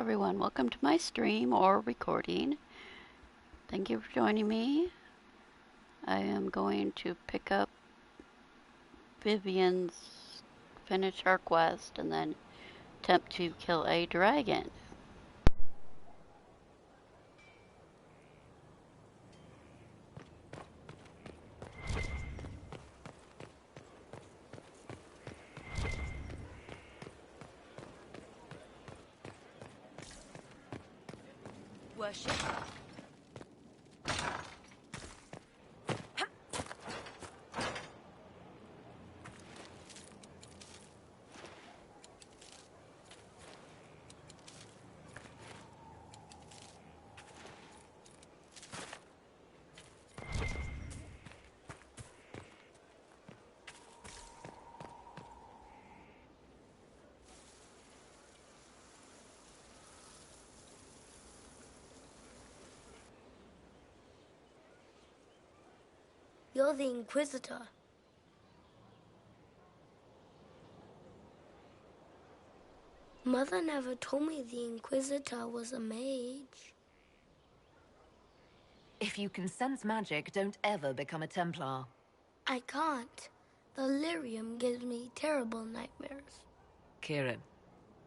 everyone, welcome to my stream or recording. Thank you for joining me. I am going to pick up Vivian's, finish her quest, and then attempt to kill a dragon. Worship. You're the Inquisitor. Mother never told me the Inquisitor was a mage. If you can sense magic, don't ever become a Templar. I can't. The lyrium gives me terrible nightmares. Kieran,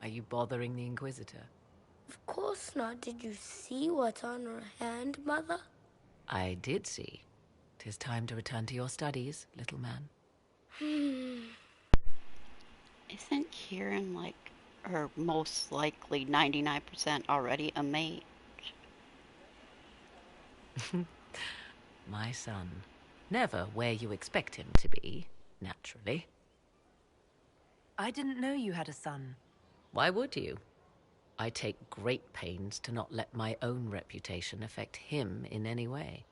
are you bothering the Inquisitor? Of course not. Did you see what's on her hand, Mother? I did see. 'Tis time to return to your studies, little man. Isn't Kieran or most likely 99% already a mage? My son. Never where you expect him to be, naturally. I didn't know you had a son. Why would you? I take great pains to not let my own reputation affect him in any way.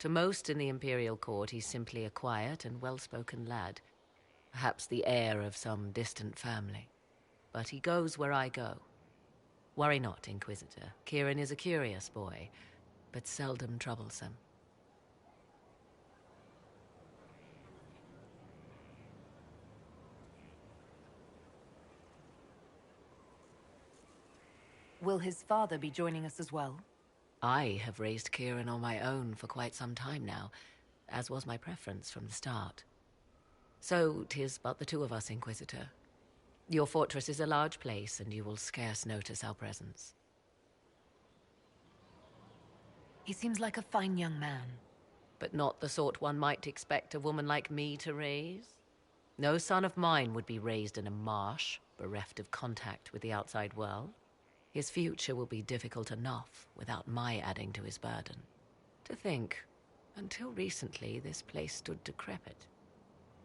To most in the Imperial Court, he's simply a quiet and well-spoken lad. Perhaps the heir of some distant family. But he goes where I go. Worry not, Inquisitor. Kieran is a curious boy, but seldom troublesome. Will his father be joining us as well? I have raised Kieran on my own for quite some time now, as was my preference from the start. So 'tis but the two of us, Inquisitor. Your fortress is a large place, and you will scarce notice our presence. He seems like a fine young man. But not the sort one might expect a woman like me to raise. No son of mine would be raised in a marsh, bereft of contact with the outside world. His future will be difficult enough without my adding to his burden. To think, until recently this place stood decrepit,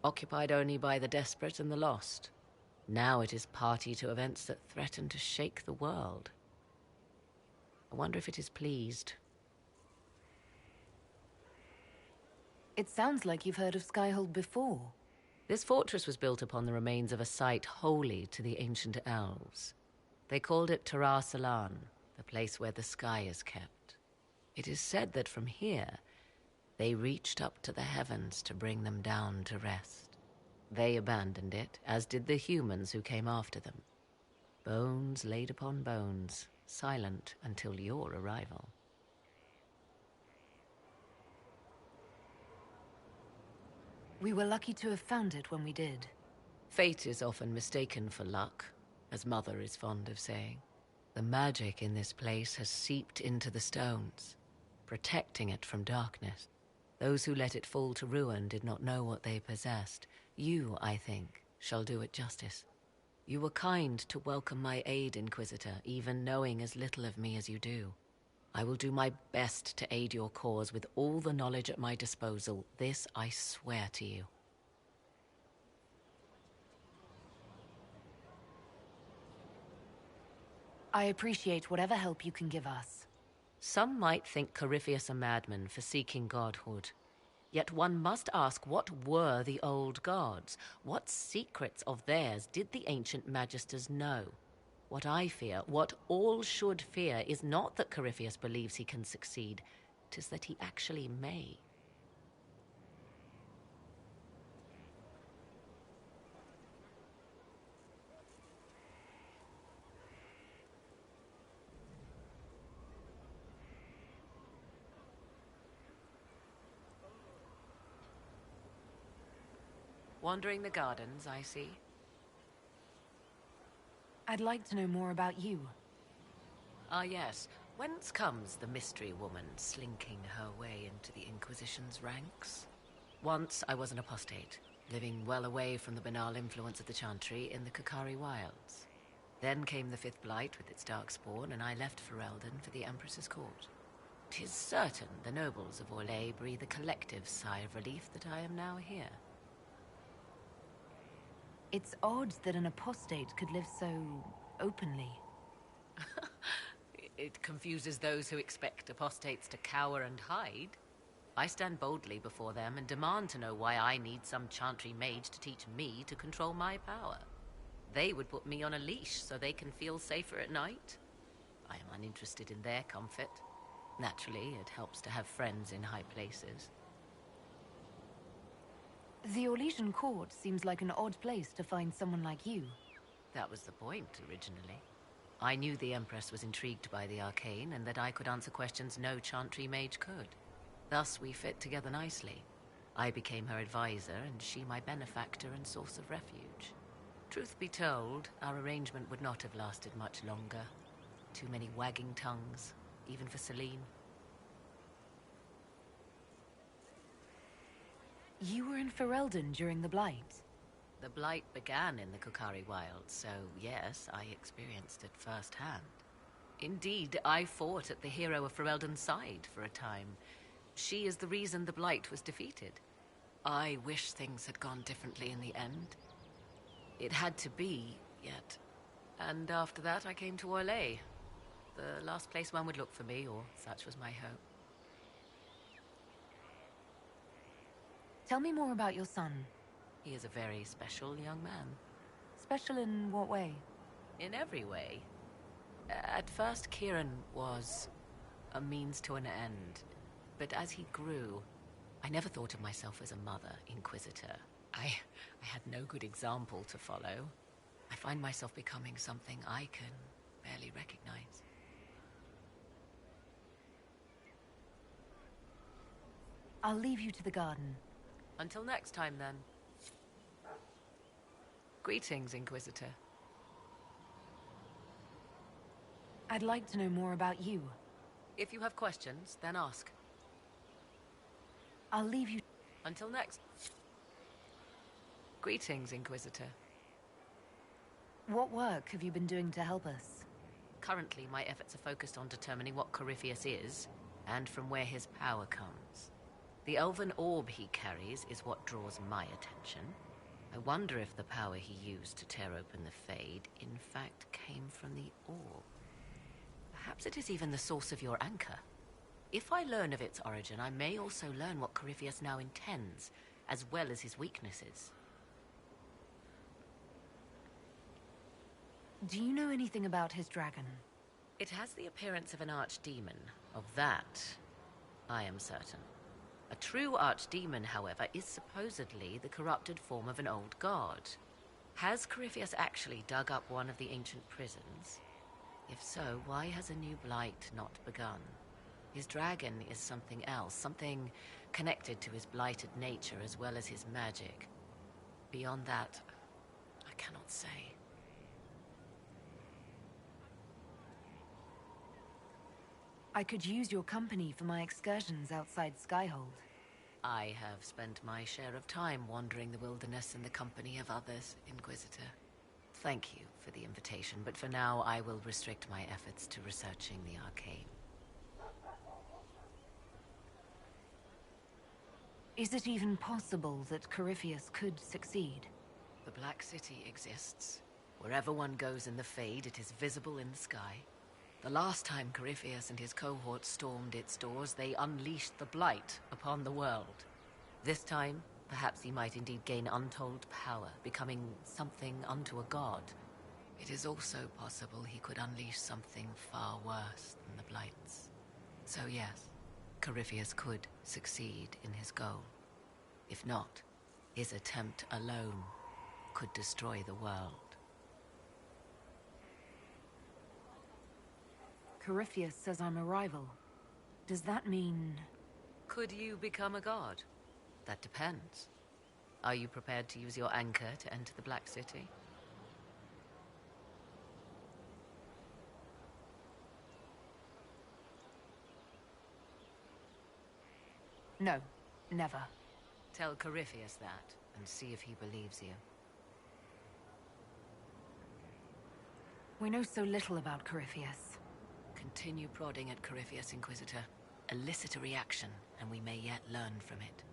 occupied only by the desperate and the lost. Now it is party to events that threaten to shake the world. I wonder if it is pleased. It sounds like you've heard of Skyhold before. This fortress was built upon the remains of a site holy to the ancient elves. They called it Tarar Salan, the place where the sky is kept. It is said that from here, they reached up to the heavens to bring them down to rest. They abandoned it, as did the humans who came after them. Bones laid upon bones, silent until your arrival. We were lucky to have found it when we did. Fate is often mistaken for luck, as Mother is fond of saying. The magic in this place has seeped into the stones, protecting it from darkness. Those who let it fall to ruin did not know what they possessed. You, I think, shall do it justice. You were kind to welcome my aid, Inquisitor, even knowing as little of me as you do. I will do my best to aid your cause with all the knowledge at my disposal. This I swear to you. I appreciate whatever help you can give us. Some might think Corypheus a madman for seeking godhood. Yet one must ask, what were the old gods? What secrets of theirs did the ancient magisters know? What I fear, what all should fear, is not that Corypheus believes he can succeed. 'Tis that he actually may. Wandering the gardens, I see. I'd like to know more about you. Ah, yes. Whence comes the mystery woman slinking her way into the Inquisition's ranks? Once I was an apostate, living well away from the banal influence of the Chantry in the Kukari wilds. Then came the Fifth Blight with its darkspawn, and I left Ferelden for the Empress's court. 'Tis certain the nobles of Orlais breathe a collective sigh of relief that I am now here. It's odd that an apostate could live so openly. It confuses those who expect apostates to cower and hide. I stand boldly before them and demand to know why I need some Chantry mage to teach me to control my power. They would put me on a leash so they can feel safer at night. I am uninterested in their comfort. Naturally, it helps to have friends in high places. The Orlesian court seems like an odd place to find someone like you. That was the point, originally. I knew the Empress was intrigued by the arcane, and that I could answer questions no Chantry mage could. Thus, we fit together nicely. I became her advisor, and she my benefactor and source of refuge. Truth be told, our arrangement would not have lasted much longer. Too many wagging tongues, even for Celine. You were in Ferelden during the Blight. The Blight began in the Kukari wilds, so yes, I experienced it firsthand. Indeed, I fought at the hero of Ferelden's side for a time. She is the reason the Blight was defeated. I wish things had gone differently in the end. It had to be, yet. And after that, I came to Orlais. The last place one would look for me, or such was my hope. Tell me more about your son. He is a very special young man. Special in what way? In every way. At first, Kieran was a means to an end. But as he grew, I never thought of myself as a mother Inquisitor. I had no good example to follow. I find myself becoming something I can barely recognize. I'll leave you to the garden. Until next time, then. Greetings, Inquisitor. I'd like to know more about you. If you have questions, then ask. I'll leave you... Until next... Greetings, Inquisitor. What work have you been doing to help us? Currently, my efforts are focused on determining what Corypheus is, and from where his power comes. The elven orb he carries is what draws my attention. I wonder if the power he used to tear open the Fade, in fact, came from the orb. Perhaps it is even the source of your anchor. If I learn of its origin, I may also learn what Corypheus now intends, as well as his weaknesses. Do you know anything about his dragon? It has the appearance of an archdemon. Of that, I am certain. A true archdemon, however, is supposedly the corrupted form of an old god. Has Corypheus actually dug up one of the ancient prisons? If so, why has a new blight not begun? His dragon is something else, something connected to his blighted nature as well as his magic. Beyond that, I cannot say. I could use your company for my excursions outside Skyhold. I have spent my share of time wandering the wilderness in the company of others, Inquisitor. Thank you for the invitation, but for now I will restrict my efforts to researching the arcane. Is it even possible that Corypheus could succeed? The Black City exists. Wherever one goes in the Fade, it is visible in the sky. The last time Corypheus and his cohorts stormed its doors, they unleashed the Blight upon the world. This time, perhaps he might indeed gain untold power, becoming something unto a god. It is also possible he could unleash something far worse than the Blights. So yes, Corypheus could succeed in his goal. If not, his attempt alone could destroy the world. Corypheus says I'm a rival. Does that mean... Could you become a god? That depends. Are you prepared to use your anchor to enter the Black City? No, never. Tell Corypheus that, and see if he believes you. We know so little about Corypheus. Continue prodding at Corypheus, Inquisitor. Elicit a reaction, and we may yet learn from it.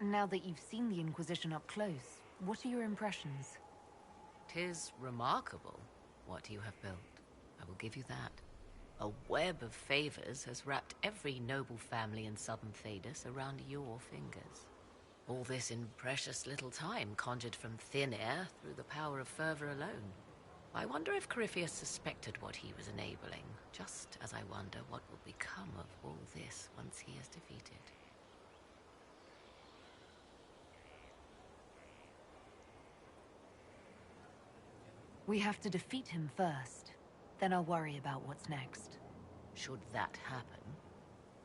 Now that you've seen the Inquisition up close, what are your impressions? 'Tis remarkable what you have built. I will give you that. A web of favors has wrapped every noble family in southern Thedas around your fingers. All this in precious little time, conjured from thin air through the power of fervor alone. I wonder if Corypheus suspected what he was enabling, just as I wonder what will become of all this once he is defeated. We have to defeat him first. Then I'll worry about what's next. Should that happen,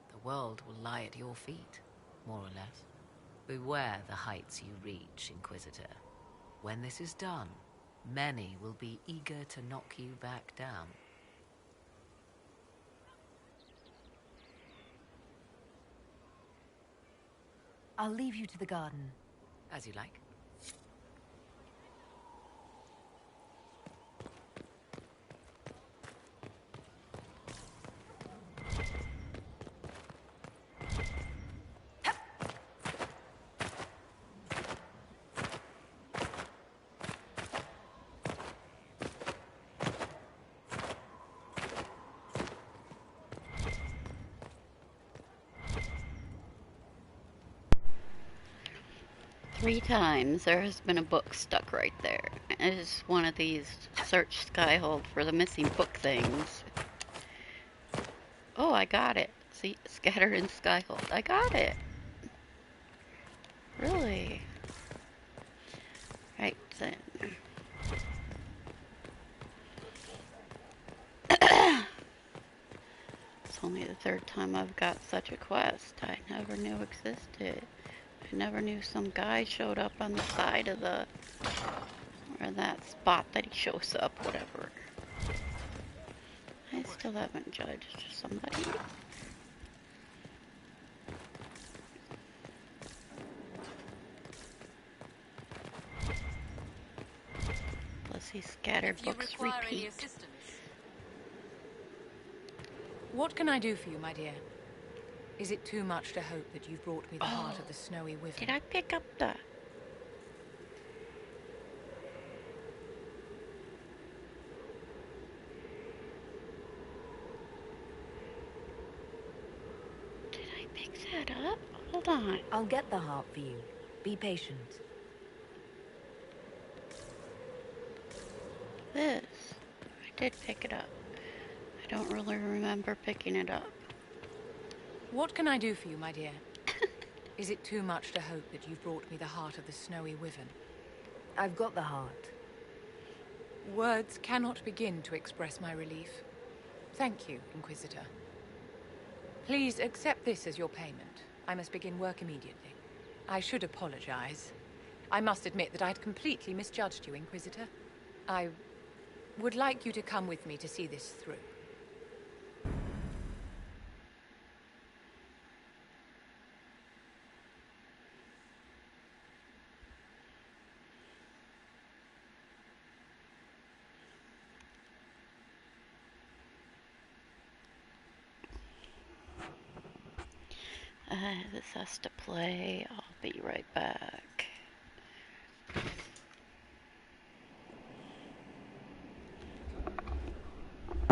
the world will lie at your feet, more or less. Beware the heights you reach, Inquisitor. When this is done, many will be eager to knock you back down. I'll leave you to the garden. As you like. Three times there has been a book stuck right there. It is one of these search Skyhold for the missing book things. Oh, I got it. See, scattered in Skyhold. I got it. Really? Right then. It's only the third time I've got such a quest I never knew existed. I never knew some guy showed up on the side of the, or that spot that he shows up, whatever. I still haven't judged somebody. Plus these scattered books repeat. What can I do for you, my dear? Is it too much to hope that you've brought me the heart of the snowy wyvern? Did I pick up the... Did I pick that up? Hold on. I'll get the heart for you. Be patient. This. I did pick it up. I don't really remember picking it up. What can I do for you, my dear? Is it too much to hope that you've brought me the heart of the snowy wyvern? I've got the heart. Words cannot begin to express my relief. Thank you, Inquisitor. Please accept this as your payment. I must begin work immediately. I should apologize. I must admit that I'd completely misjudged you, Inquisitor. I would like you to come with me to see this through. This has to play. I'll be right back.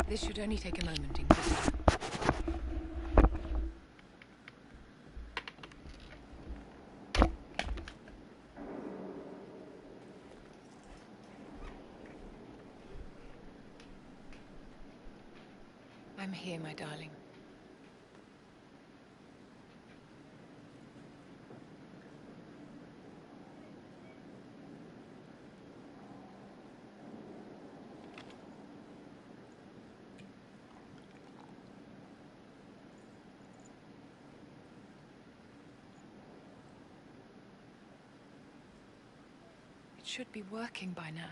This should only take a moment, Inquisitor. I'm here, my darling. should be working by now.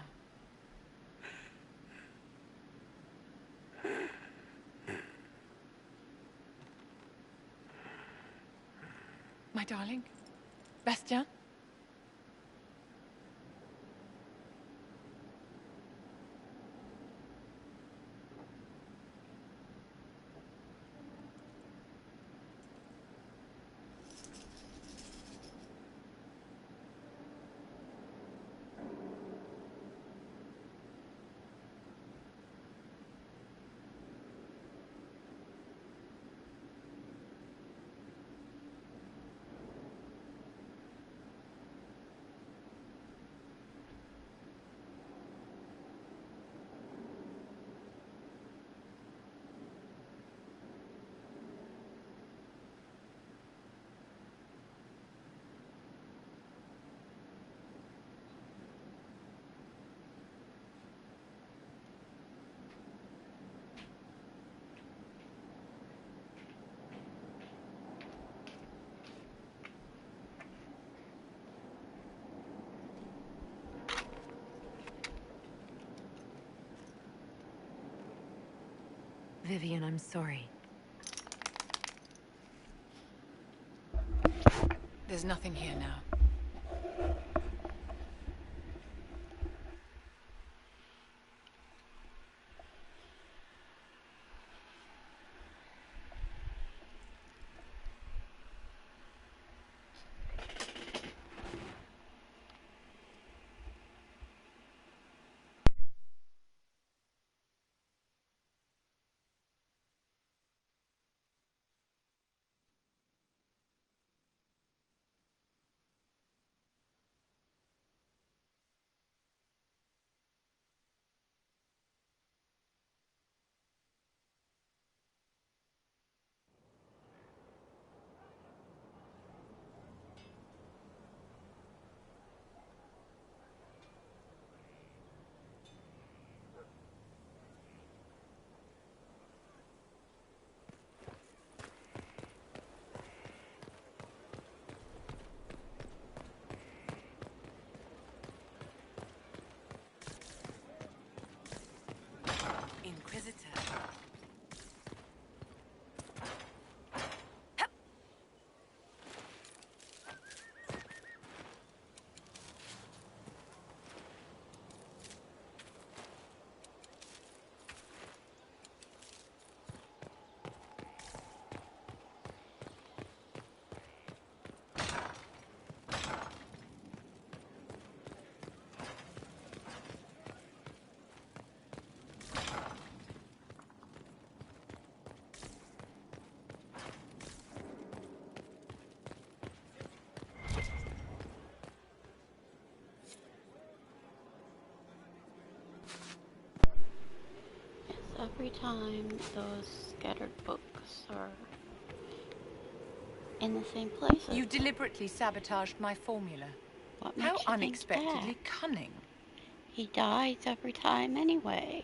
My darling? Bastien? Vivian, I'm sorry. There's nothing here now. Inquisitor. Every time those scattered books are in the same places. You deliberately sabotaged my formula. What How makes you think unexpectedly that? cunning. He dies every time anyway.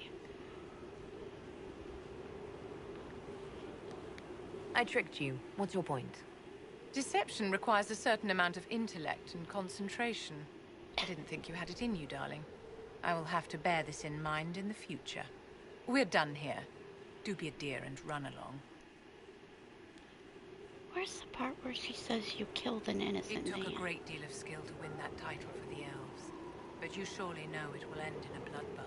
I tricked you. What's your point? Deception requires a certain amount of intellect and concentration. I didn't think you had it in you, darling. I will have to bear this in mind in the future. We're done here. Do be a dear and run along. Where's the part where she says you killed an innocent It took man? a great deal of skill to win that title for the elves. But you surely know it will end in a bloodbath.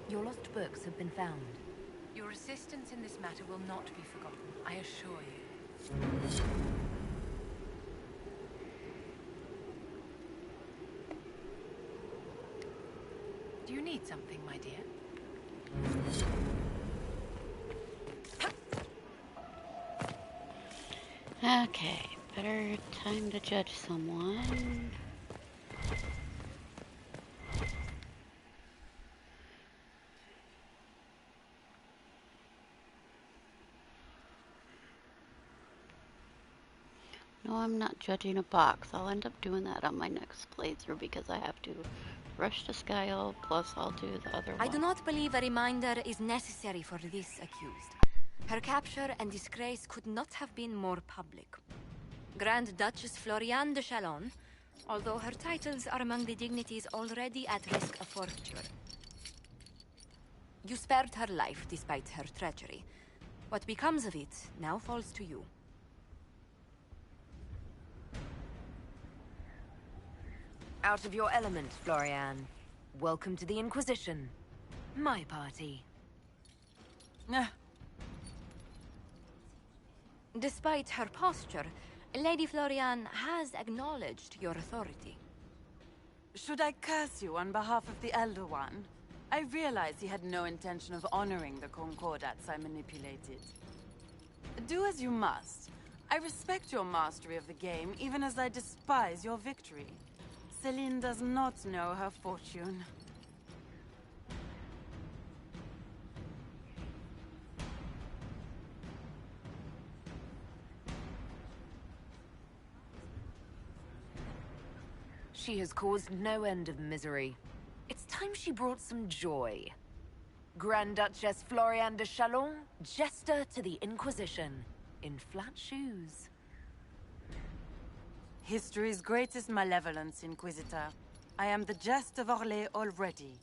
Your lost books have been found. Your assistance in this matter will not be forgotten, I assure you. Do you need something, my dear? Okay, better time to judge someone. No, I'm not judging a box. I'll end up doing that on my next playthrough because I have to rush to Skyle, plus I'll do the other I one. do not believe a reminder is necessary for this accused. Her capture and disgrace could not have been more public. Grand Duchess Floriane de Chalon, although her titles are among the dignities already at risk of forfeiture. You spared her life despite her treachery. What becomes of it now falls to you. Out of your element, Floriane. Welcome to the Inquisition. My party. Despite her posture, Lady Floriane has acknowledged your authority. Should I curse you on behalf of the Elder One? I realize he had no intention of honoring the concordats I manipulated. Do as you must. I respect your mastery of the game, even as I despise your victory. Celine does not know her fortune. She has caused no end of misery. It's time she brought some joy. Grand Duchess Floriane de Chalon, jester to the Inquisition, in flat shoes. History's greatest malevolence, Inquisitor. I am the jest of Orlais already.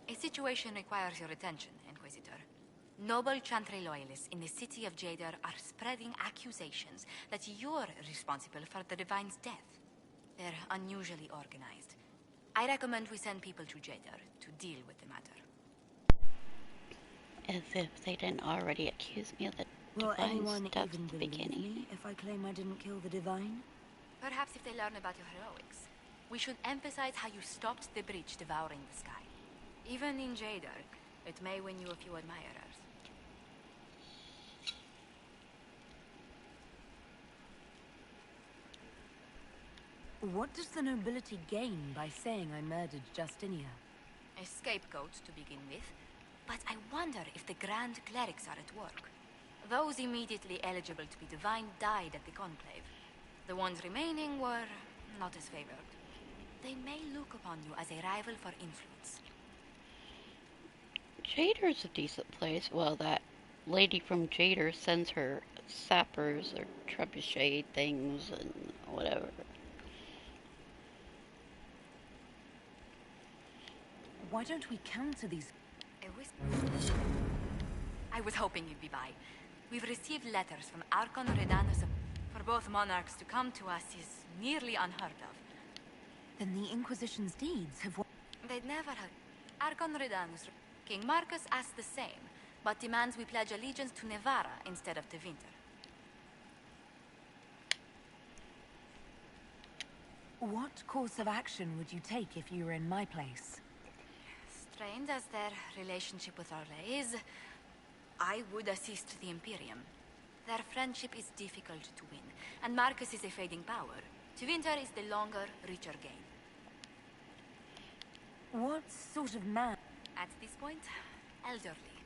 The situation requires your attention, Inquisitor. Noble Chantry loyalists in the city of Jadar are spreading accusations that you're responsible for the Divine's death. They're unusually organized. I recommend we send people to Jadar to deal with the matter. As if they didn't already accuse me of the Will Divine's anyone death even at the believe beginning. me if I claim I didn't kill the Divine? Perhaps if they learn about your heroics, we should emphasize how you stopped the breach devouring the sky. Even in Jadar, it may win you a few admirers. What does the nobility gain by saying I murdered Justinia? A scapegoat to begin with, but I wonder if the Grand Clerics are at work. Those immediately eligible to be divine died at the Conclave. The ones remaining were not as favored. They may look upon you as a rival for influence. Jader's a decent place. Well, that lady from Jader sends her sappers or trebuchet things and whatever. Why don't we counter these? I was hoping you'd be by. We've received letters from Archon Redanus. For both monarchs to come to us is nearly unheard of. Then the Inquisition's deeds have... They'd never have. Archon Redanus. King Marcus asked the same, but demands we pledge allegiance to Nevarra instead of to Winter. What course of action would you take if you were in my place? Strained as their relationship with Orlais is, I would assist the Imperium. Their friendship is difficult to win, and Marcus is a fading power. Tevinter is the longer, richer gain. What sort of man? At this point, elderly.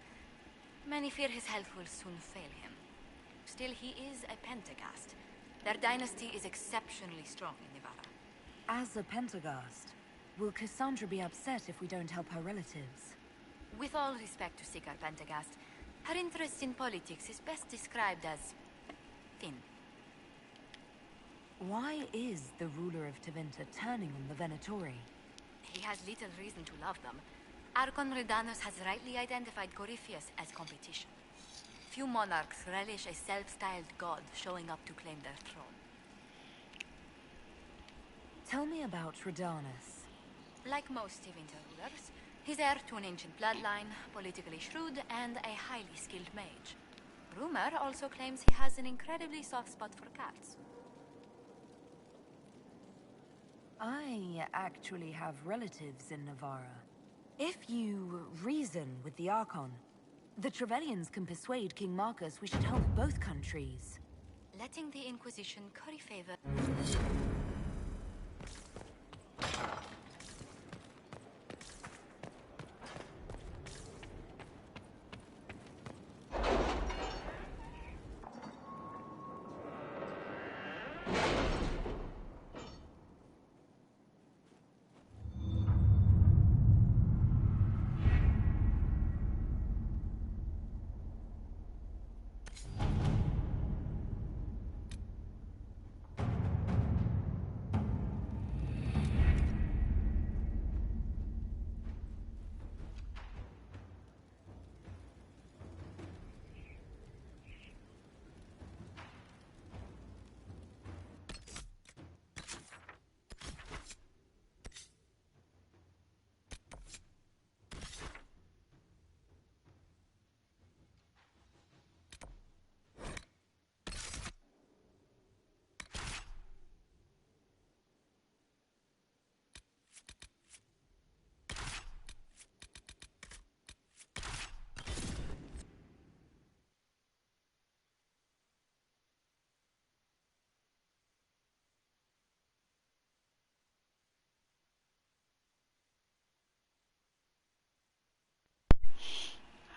Many fear his health will soon fail him. Still, he is a Pentagast. Their dynasty is exceptionally strong in Nevarra. As a Pentagast, will Cassandra be upset if we don't help her relatives? With all respect to Sikar Pentagast, her interest in politics is best described as thin. Why is the ruler of Tevinter turning on the Venatori? He has little reason to love them. Archon Redanus has rightly identified Corypheus as competition. Few monarchs relish a self-styled god showing up to claim their throne. Tell me about Redanus. Like most Tevinter rulers, he's heir to an ancient bloodline, politically shrewd, and a highly skilled mage. Rumor also claims he has an incredibly soft spot for cats. I actually have relatives in Navarra. If you reason with the Archon, the Trevellians can persuade King Marcus we should help both countries. Letting the Inquisition curry favor.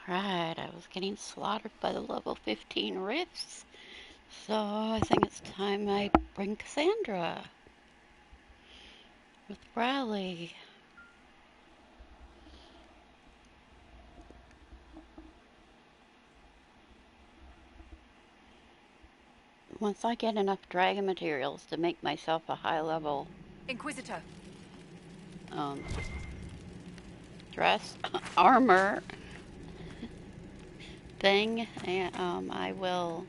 Right, I was getting slaughtered by the level 15 rifts, so I think it's time I bring Cassandra with Riley. Once I get enough dragon materials to make myself a high level Inquisitor. dress armor thing, I will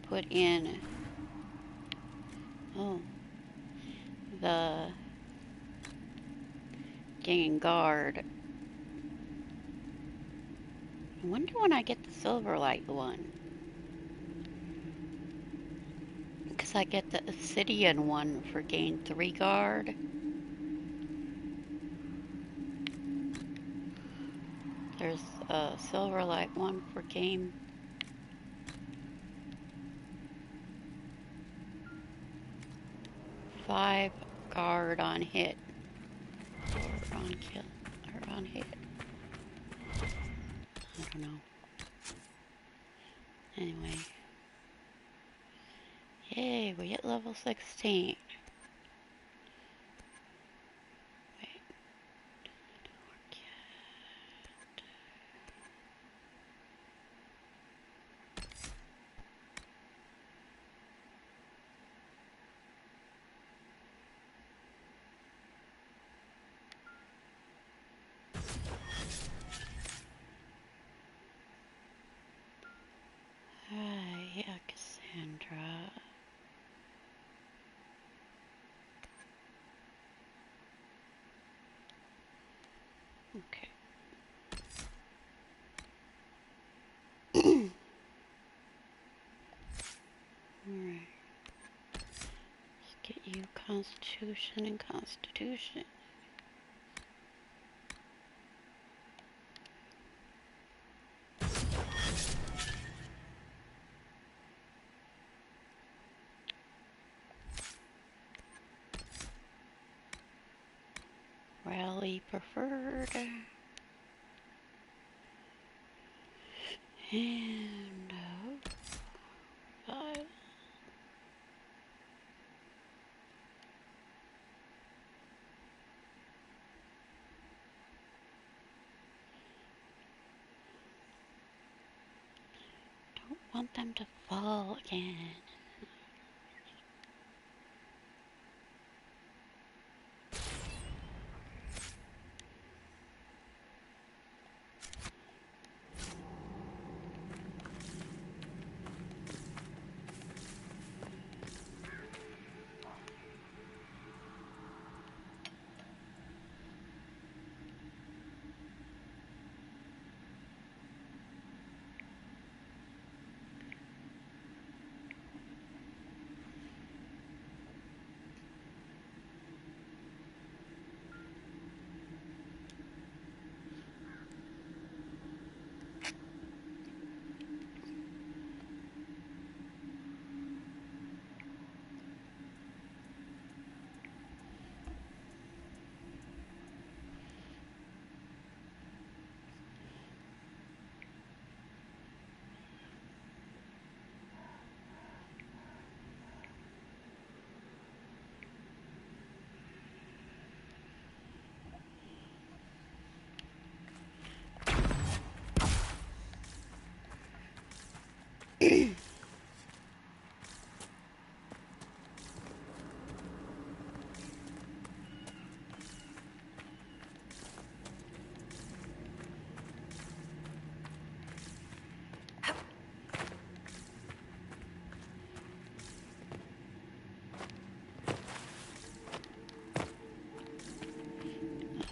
put in the King Guard. I wonder when I get the Silverlight one. Because I get the Obsidian one for gain 3 guard. There's a Silverlight one for gain 5 guard on hit. Or on kill. Or on hit. I don't know. Anyway. Yay, we hit level 16. Yeah, Cassandra. Okay. Alright. Let's get you Constitution and Constitution. Rally preferred. And 5. Don't want them to fall again.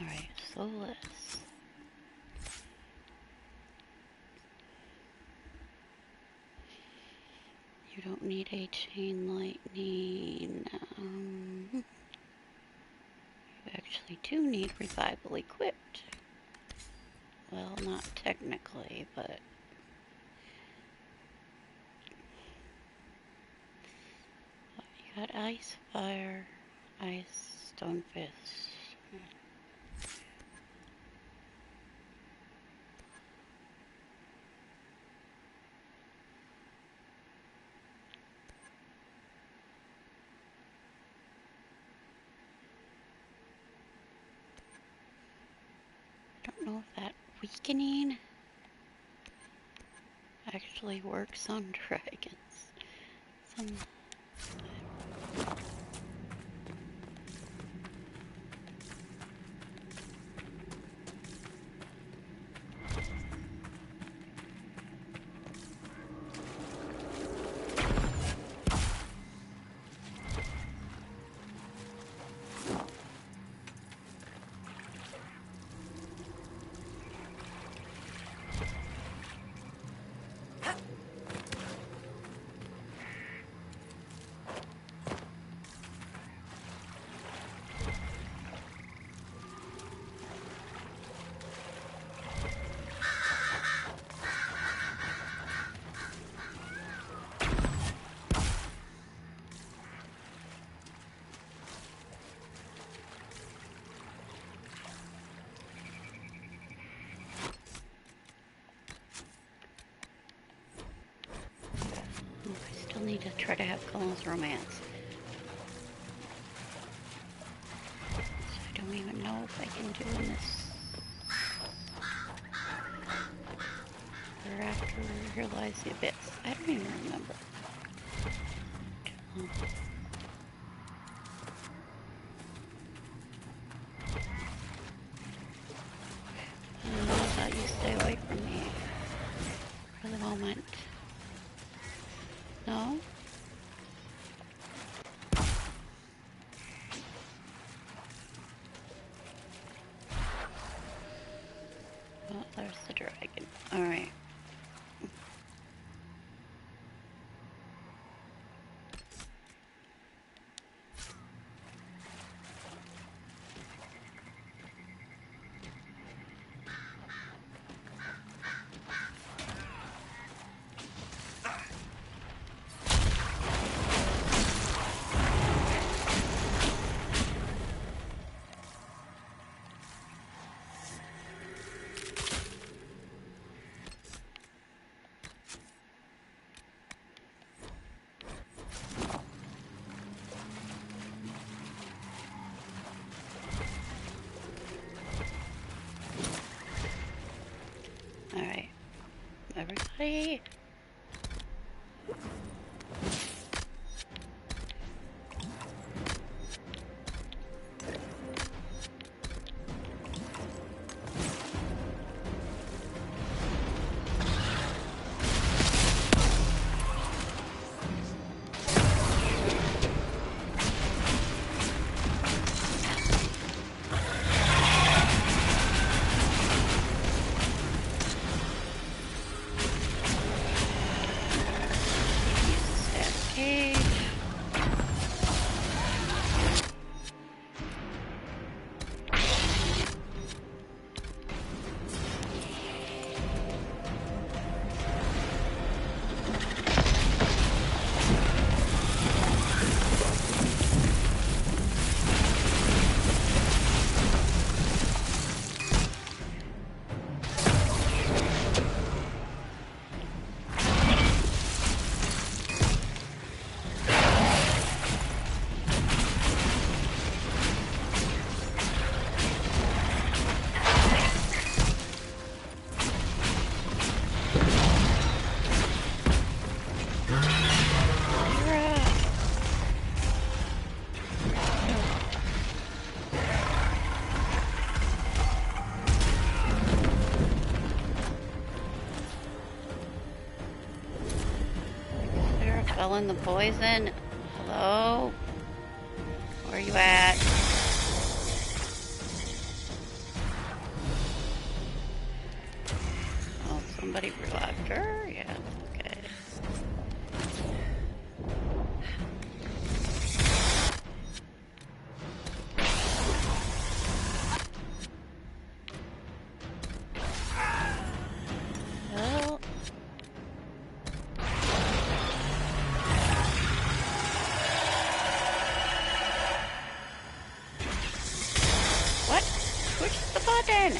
Alright, so let's... You don't need a chain lightning. You actually do need revival equipped. Well, not technically, but... You got ice, fire, ice, stone fist. I don't know if that weakening actually works on dragons. Some... I still need to try to have Colin's romance. So I don't even know if I can do in this. Or after here lies the abyss. I don't even remember. I thought you stay away from me for the moment. No? Oh, there's the dragon. Alright. Alright. Everybody. fell in the poison. Hello? Where you at? Oh, somebody revived her? Yeah, okay. Well, what? Push the button!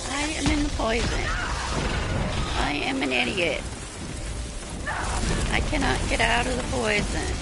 I am in the poison. I am an idiot. I cannot get out of the poison.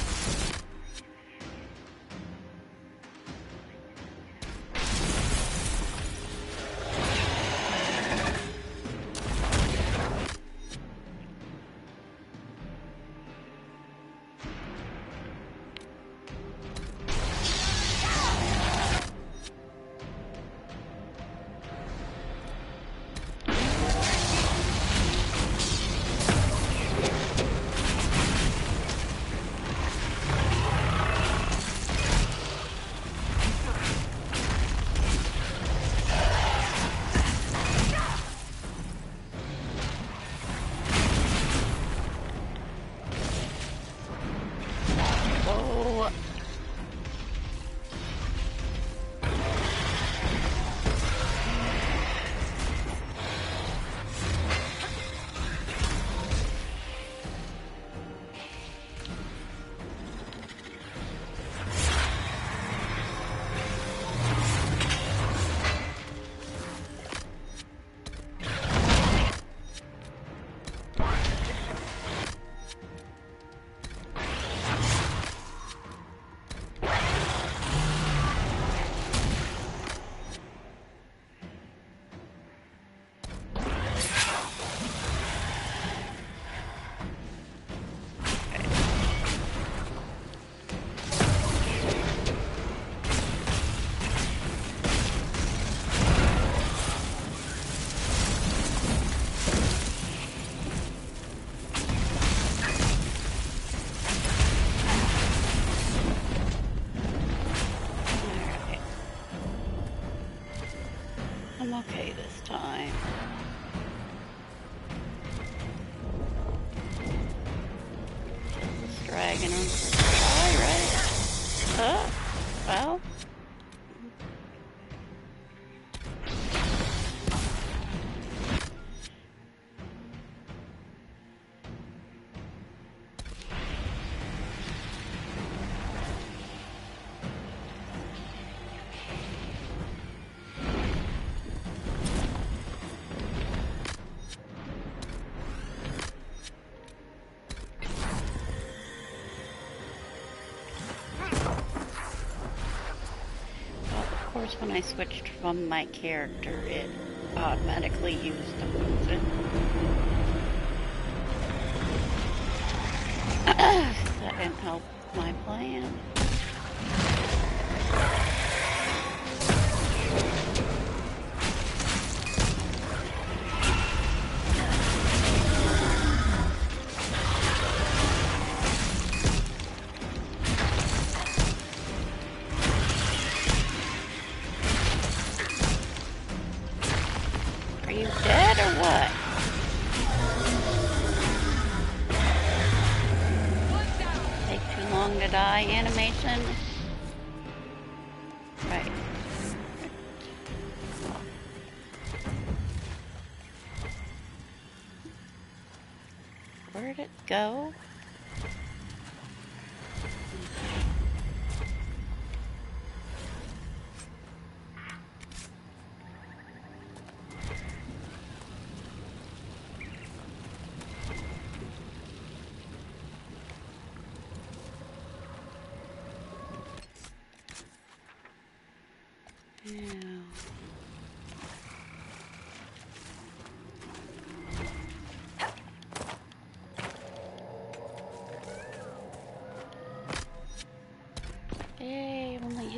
Oh. I'm okay this time. This dragon is die, right? Well. Of course, when I switched from my character, it automatically used the poison. That didn't help my plan. Are you dead or what? Take too long to die animation? Right. Where'd it go?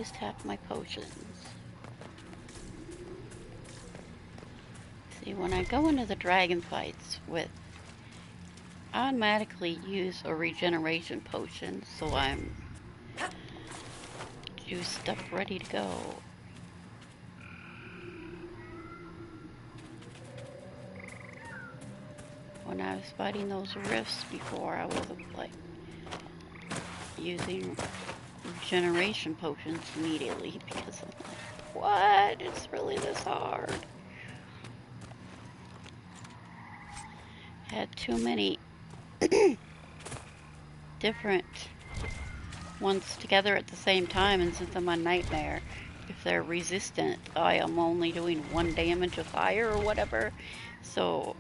used half my potions. See, when I go into the dragon fights with, I automatically use a regeneration potion, so I'm juiced up, ready to go. When I was fighting those rifts before, I wasn't like using regeneration potions immediately because I'm like, what? It's really this hard. Had too many different ones together at the same time, and since I'm a nightmare, if they're resistant, I am only doing 1 damage of fire or whatever. So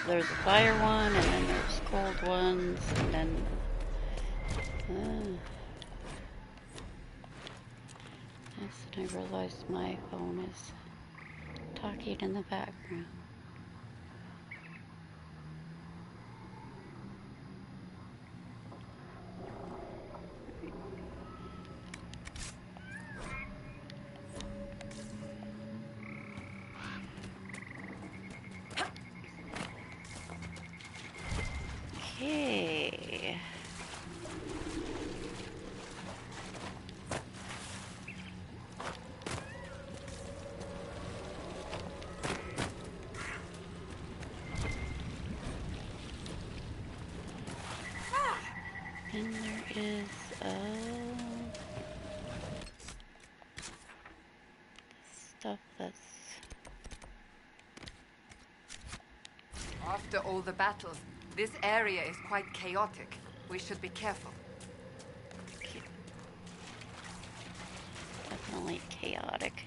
there's a fire one, and then there's cold ones, and then yes, and I realized my phone is talking in the background. Okay. And there is stuff that's... After all the battles, this area is quite chaotic. We should be careful. Definitely chaotic.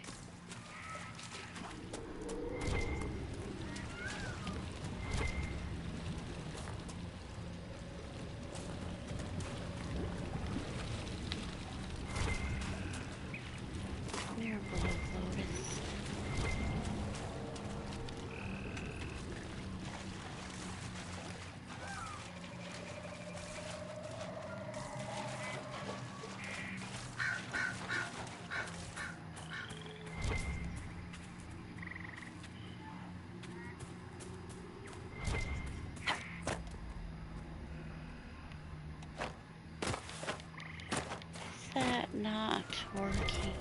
That not working?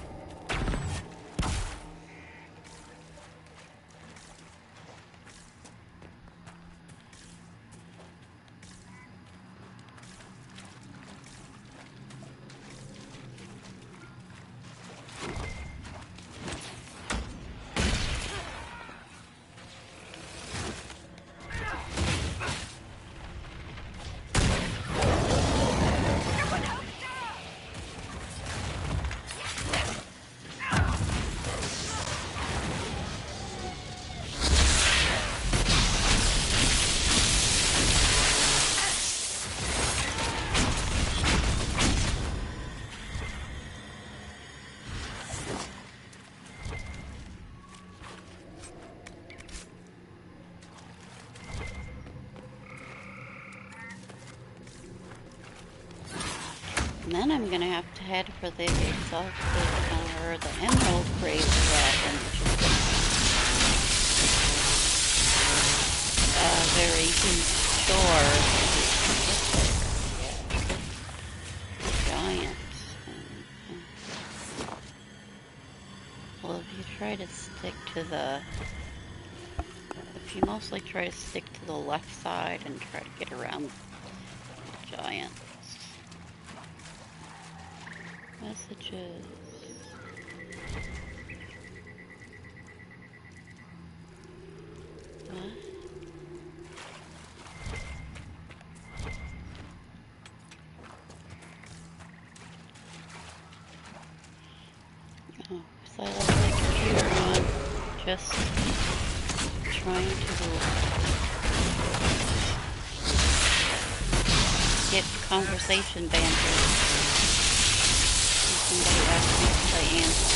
And then I'm gonna have to head for the Exhalted, or the Emerald Grave Dragon, which is a very huge store. Giants. Well, if you try to stick to the... If you mostly try to stick to the left side and try to get around the giants. Messages. What? Oh, so I left my computer on, just trying to get conversation banter. Somebody asked me to play answer.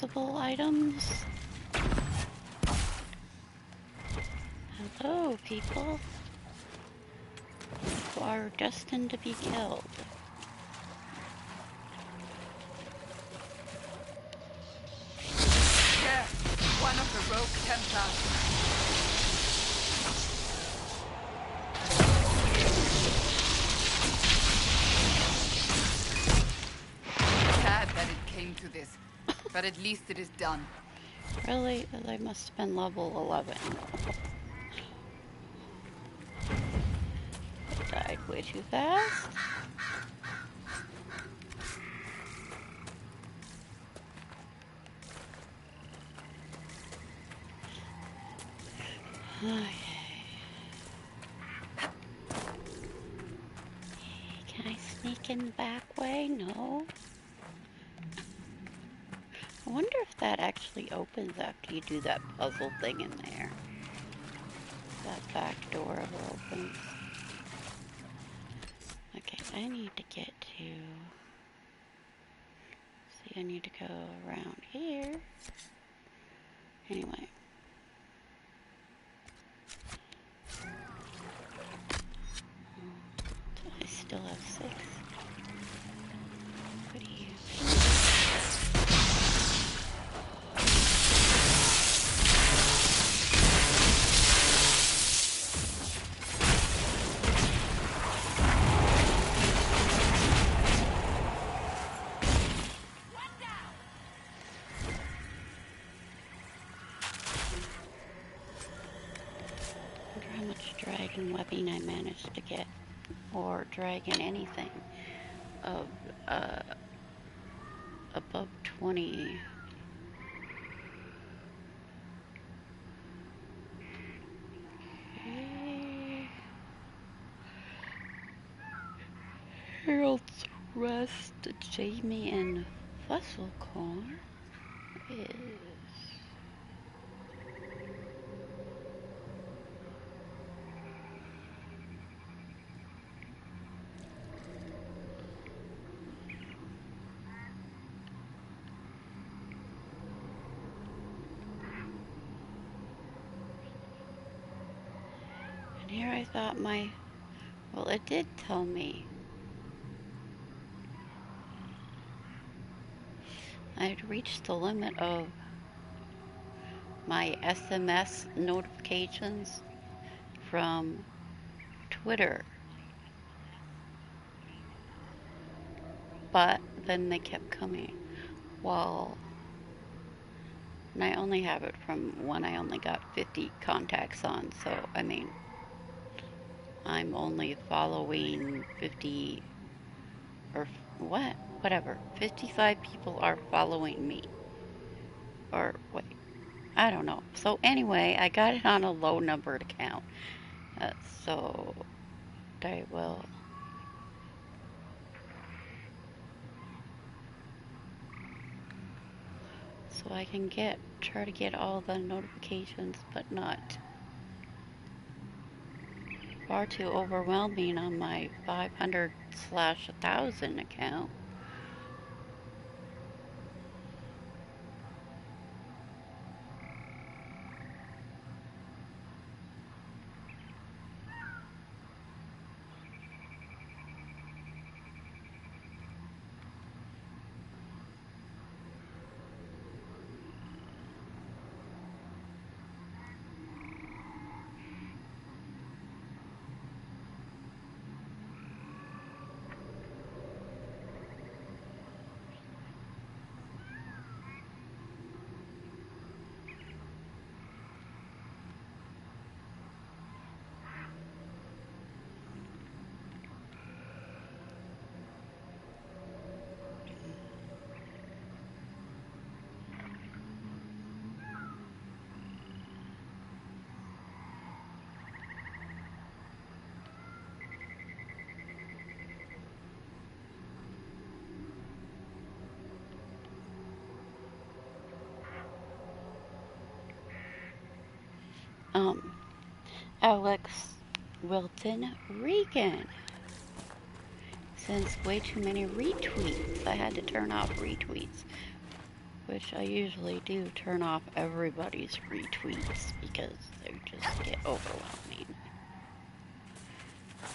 invisible items. Hello, people who are destined to be killed. There, one of the rogue Templars. Sad that it came to this, but at least it is done. Really? They must have been level 11. I died way too fast. Okay. Can I sneak in the back way? No. I wonder if that actually opens after you do that puzzle thing in there. That back door ever opens. Okay, I need to get to... See, I need to go around here. Anyway. I still have 6. What do you... I wonder how much dragon webbing I managed to get. Or dragon anything of above 20. Okay. Herald's Rest, Jamie, and Fusselcore is... And here I thought my... Well, it did tell me. I had reached the limit of my SMS notifications from Twitter. But then they kept coming. Well, and I only have it from when I only got 50 contacts on, so I mean, I'm only following 50 or what? Whatever. 55 people are following me. Or wait, I don't know. So anyway, I got it on a low numbered account. So I will. So I can try to get all the notifications, but not far too overwhelming on my 500/1000 account. Alex Wilton Regan sends way too many retweets. I had to turn off retweets. Which I usually do turn off everybody's retweets because they just get overwhelming.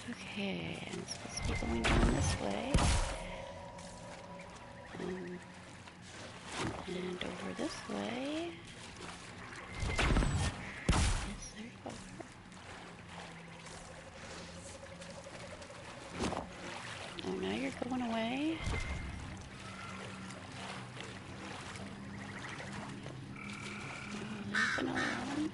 Okay, I'm supposed to be going down this way. And over this way. Yes, there you are. Oh, now you're going away. Oh, there's another one.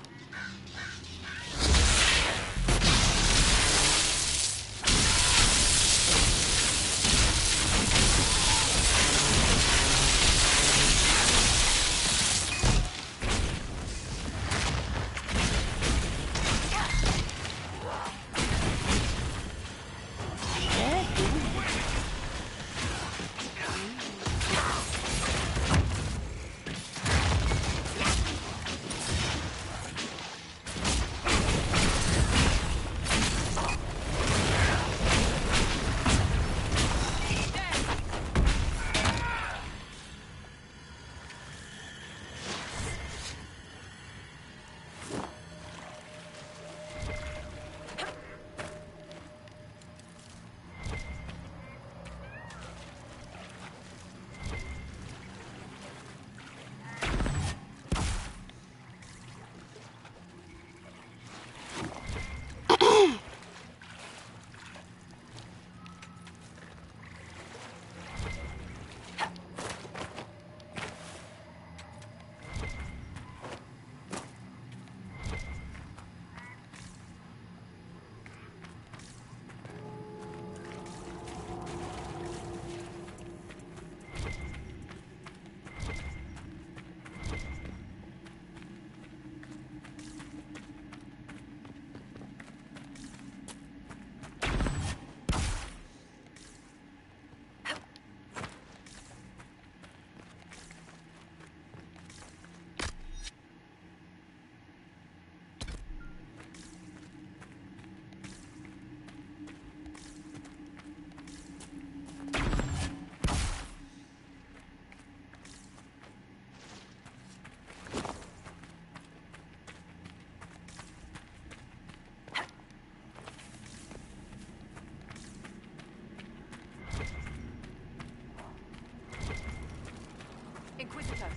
Inquisitor.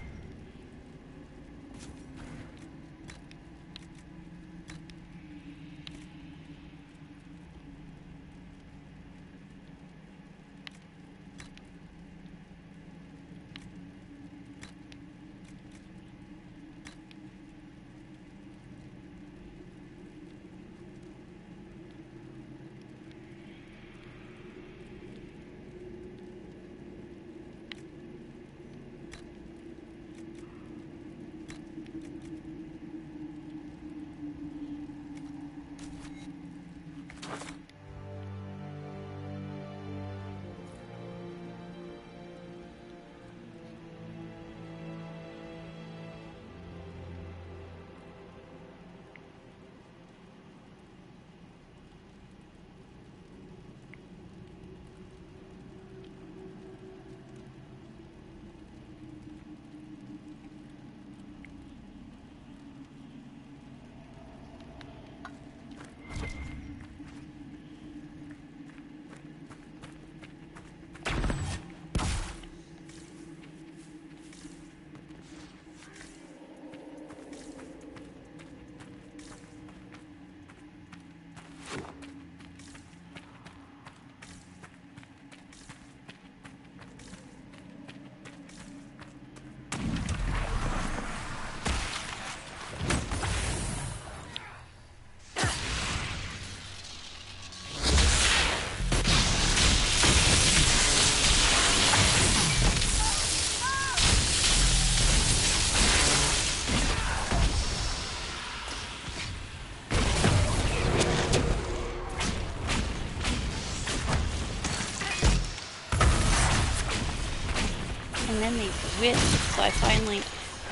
And then these wisps, I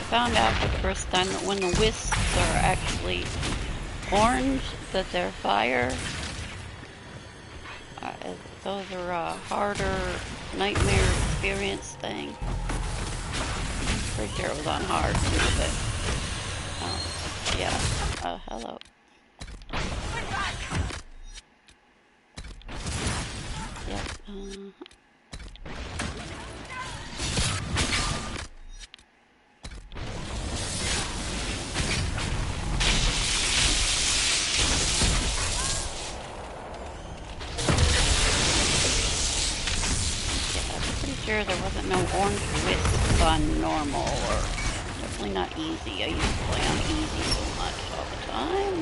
found out the first time that when the wisps are actually orange, that they're fire. Those are a harder nightmare experience thing. pretty sure it was on hard too, but yeah. Oh, hello. Yep. Sure there wasn't no orange wisp on normal, or definitely not easy. I used to play on easy so much all the time.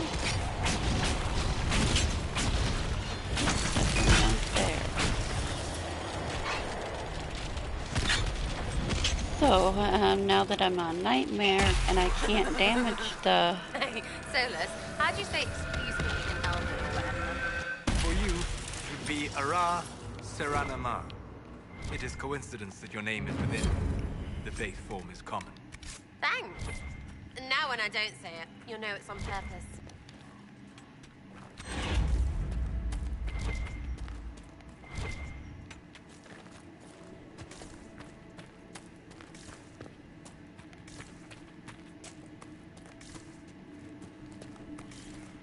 Definitely unfair. So, now that I'm on Nightmare and I can't damage the... Hey, Solus, how do you say excuse me in Elven or whatever? For you, it would be Ara Seranamar. It is coincidence that your name is within. The base form is common. Thanks. And now when I don't say it, you'll know it's on purpose.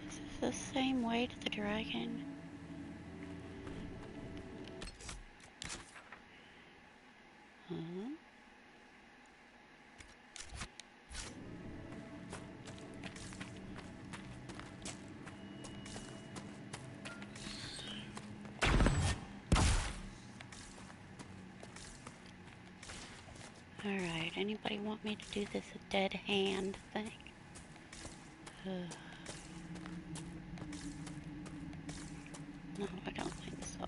Is this the same way to the dragon? Huh? Alright, anybody want me to do this dead hand thing? No, I don't think so.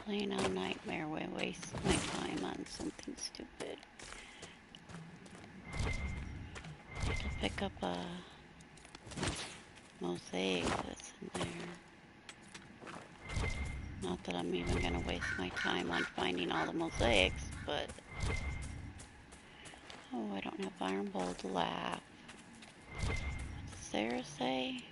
Playing on Nightmare will waste my time on something stupid. To pick up a mosaic that's in there. Not that I'm even gonna waste my time on finding all the mosaics, but... Oh, I don't have Iron Bolt laugh. What does Sarah say?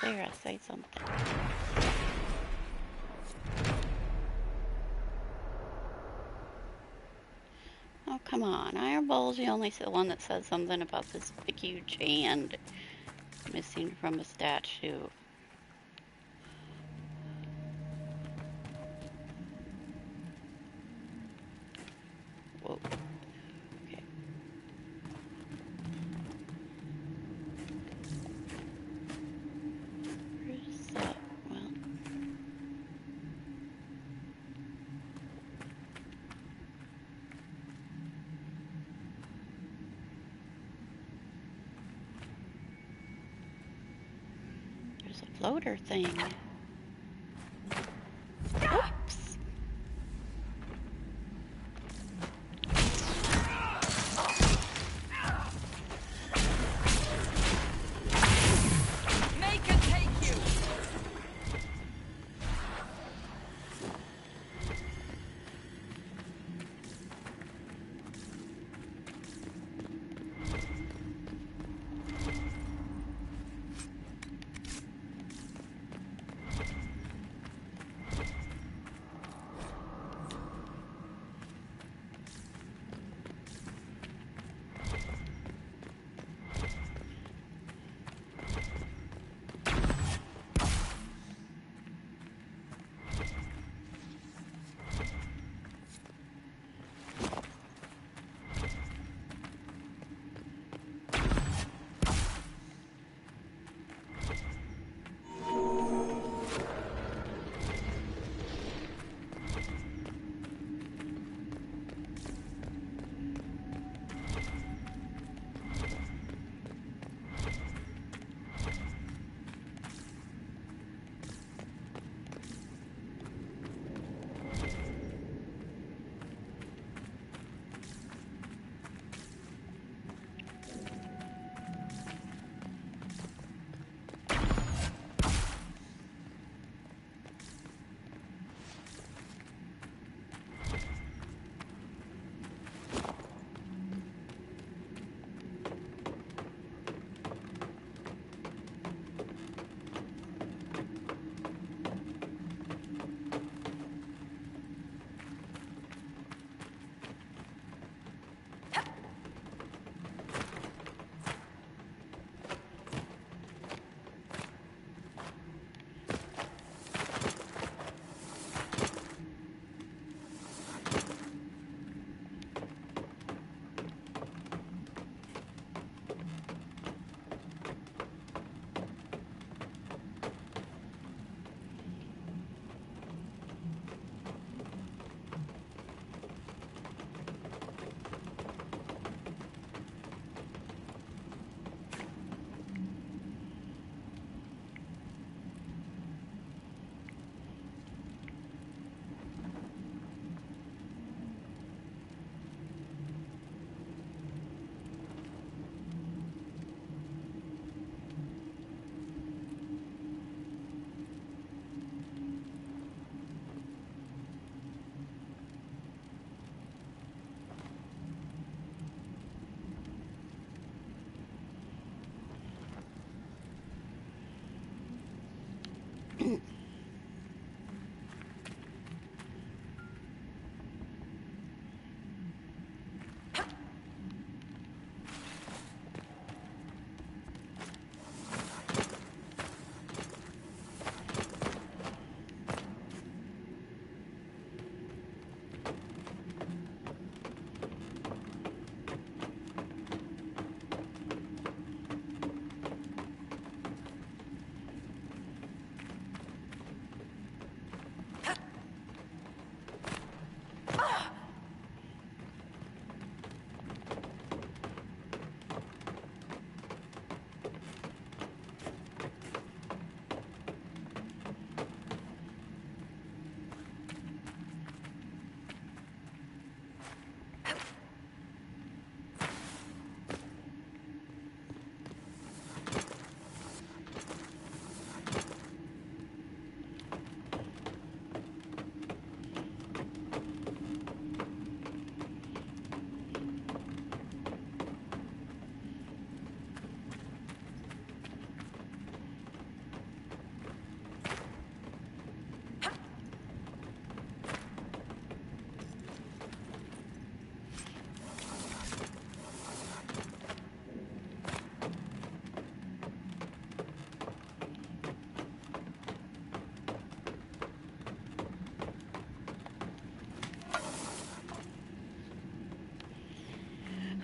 Sarah, say something. Oh, come on. Iron Bowl's the only one that says something about this big, huge hand missing from a statue. Whoa. Okay. Where's that? Well. There's a floater thing. Oops. Make it take you!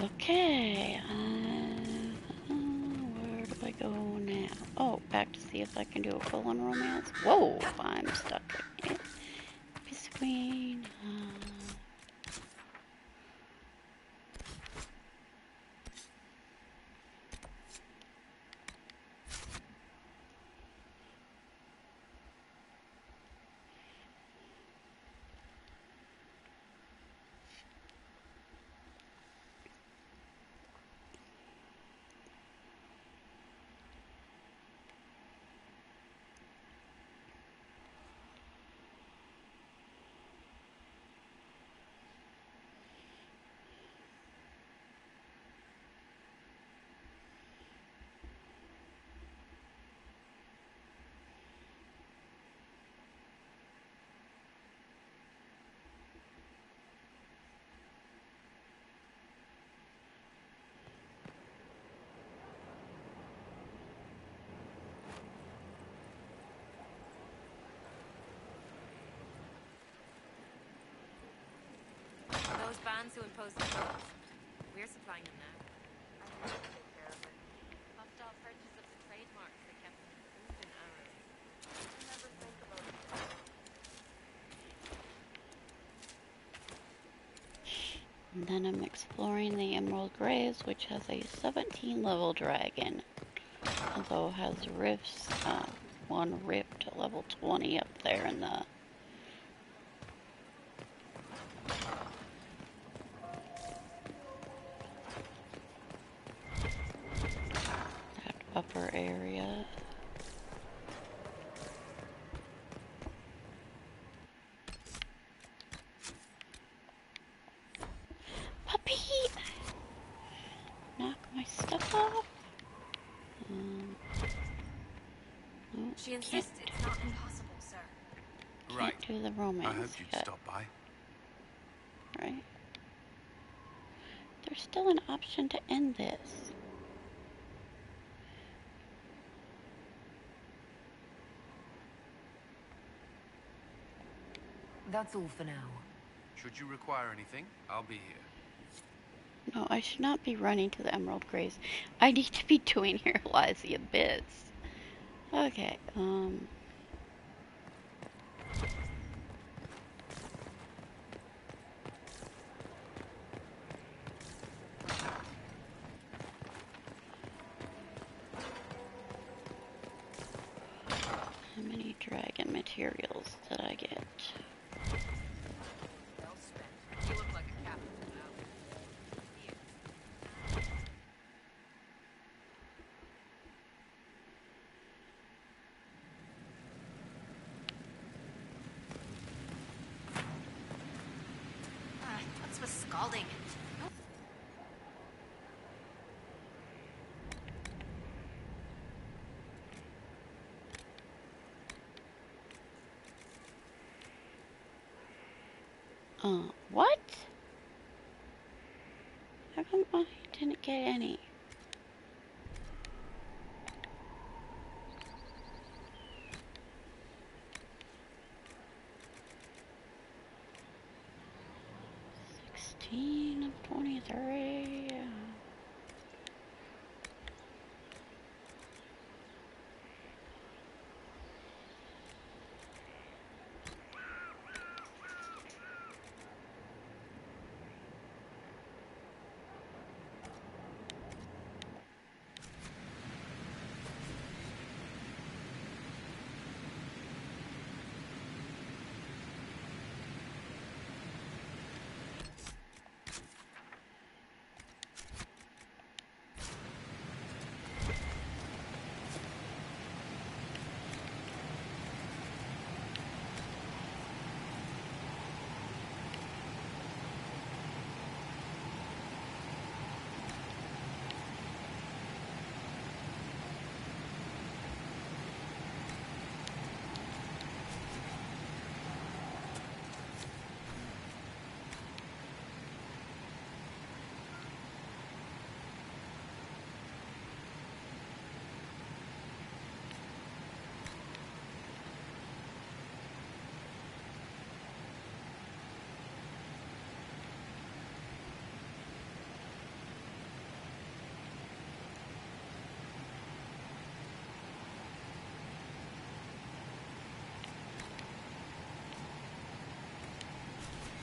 Okay, where do I go now? Oh, back to see if I can do a full-on romance. Whoa, I'm stuck again. Between, Those bands who impose the codes. We're supplying them now. I can take care of it. Puffed off fringes of the trademarks that kept them improved in arrows. I never think about it. and then I'm exploring the Emerald Graves, which has a 17 level dragon. Although has rifts, one rift to level 20 up there in the that upper area. Puppy! Knock my stuff off. No, She insists it's not impossible, sir. Right. can't do the romance I hoped you'd yet, stop by. right? There's still an option to end this. That's all for now. Should you require anything, I'll be here. No, I should not be running to the Emerald Graves. I need to be doing Here Lies the Abyss. Okay, how many dragon materials did I get? Well spent. You look like a captain now. What's with scalding? What? How come I didn't get any? Of 23.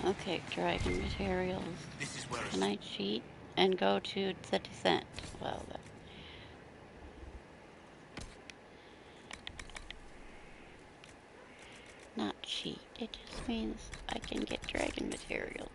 Okay, dragon materials. This is where Can I cheat and go to the descent? Well, not cheat. It just means I can get dragon materials.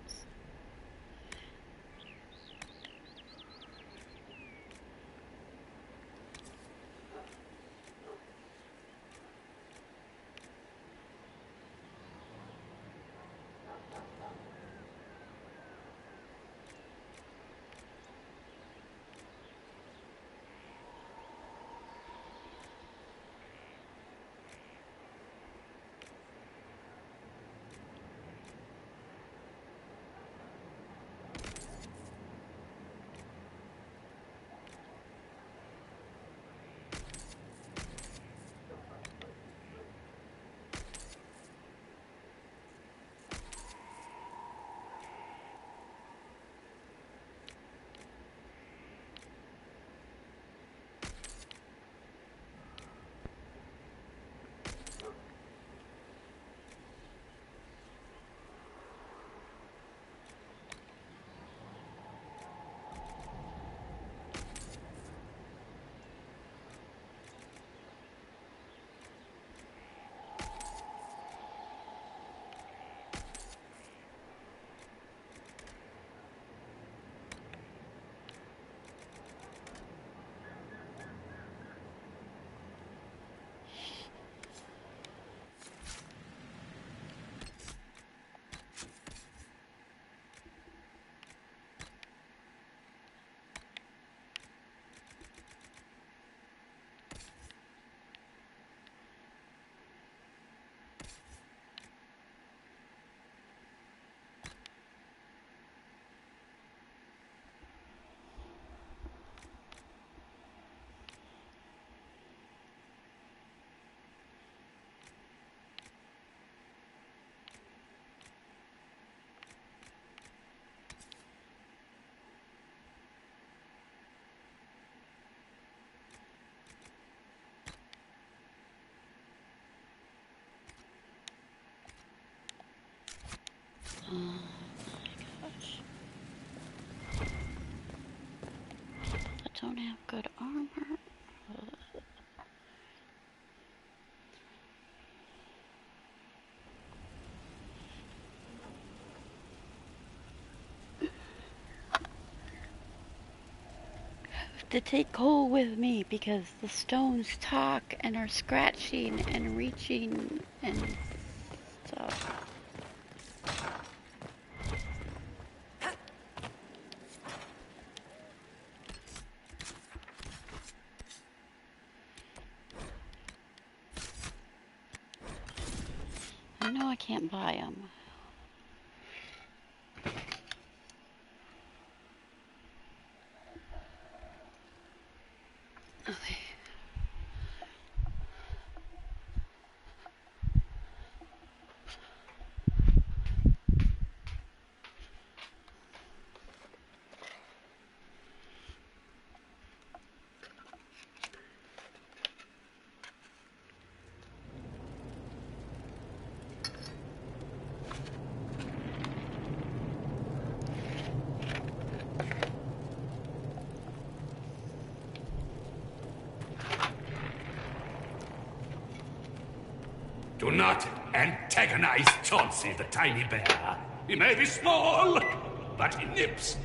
Oh my gosh. I don't have good armor. To take Cole with me because the stones talk and are scratching and reaching and stuff. I know I can't buy them. Okay. Do not antagonize Chauncey the tiny bear. He may be small, but he nips.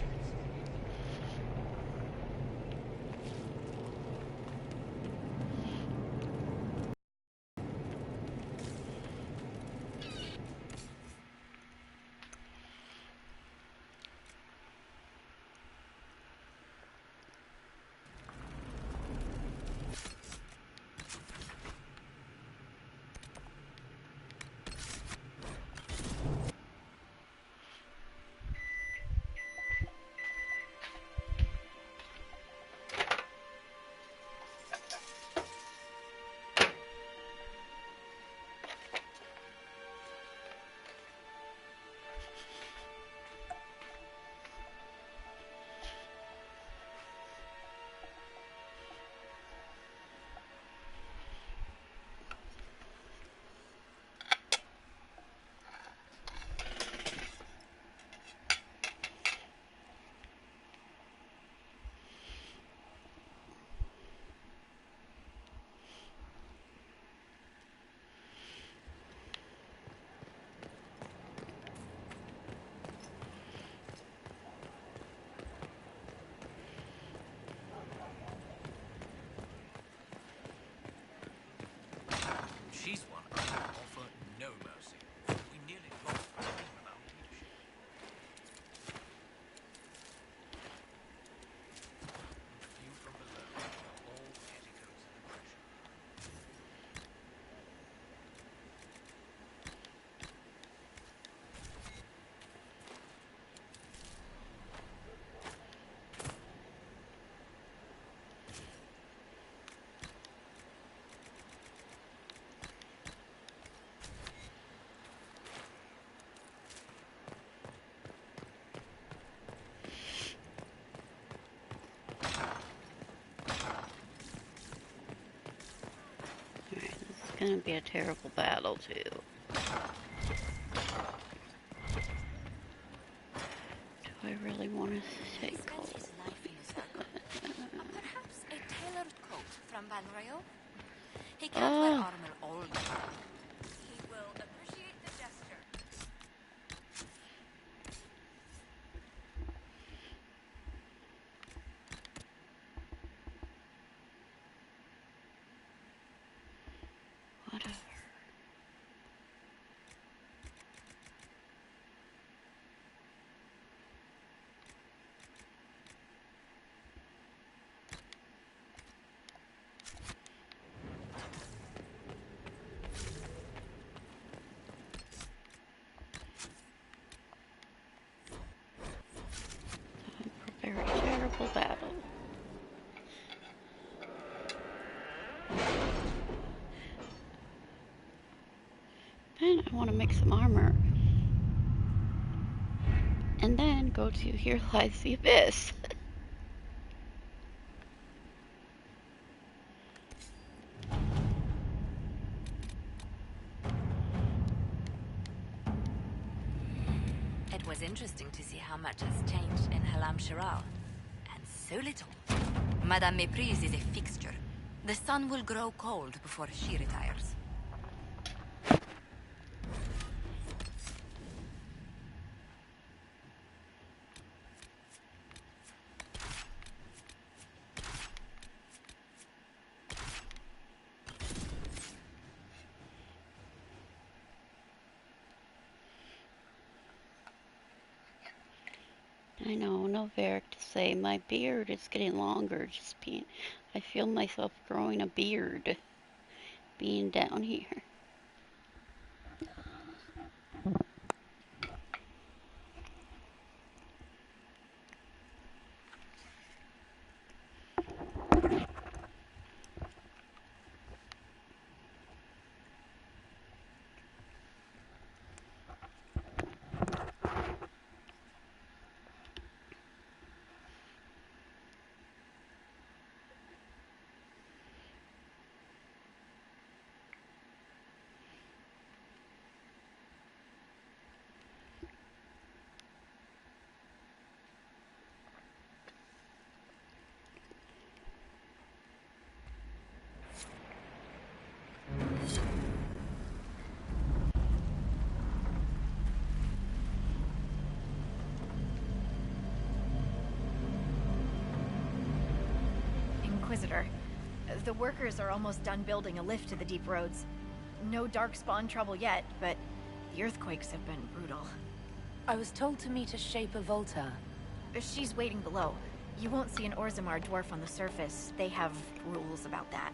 gonna be a terrible battle, too. Do I really want to take cold? His life in a circle. Perhaps a tailored coat from Van Royal? He can't wear armor all the time. He will appreciate the gesture. Whatever. Time for a very terrible battle. And I want to make some armor. And then go to Here Lies the Abyss. It was interesting to see how much has changed in Halam Shiral. And so little. Madame Méprise is a fixture. The sun will grow cold before she retires. I know, no Varric to say. My beard is getting longer. I feel myself growing a beard being down here. Inquisitor, the workers are almost done building a lift to the deep roads. No darkspawn trouble yet, but the earthquakes have been brutal. I was told to meet a Shaper Volta. She's waiting below. You won't see an Orzammar dwarf on the surface. They have rules about that.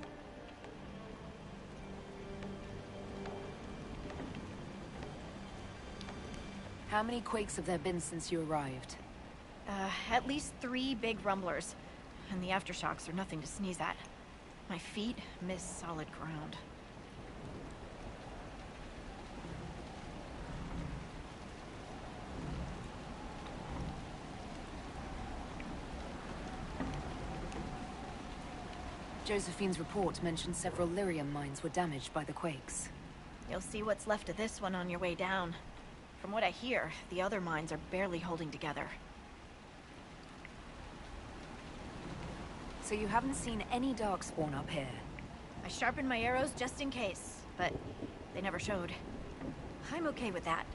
How many quakes have there been since you arrived? At least 3 big rumblers. And the aftershocks are nothing to sneeze at. My feet miss solid ground. Josephine's report mentioned several lyrium mines were damaged by the quakes. You'll see what's left of this one on your way down. From what I hear, the other mines are barely holding together. So you haven't seen any darkspawn up here? I sharpened my arrows just in case, but they never showed. I'm okay with that.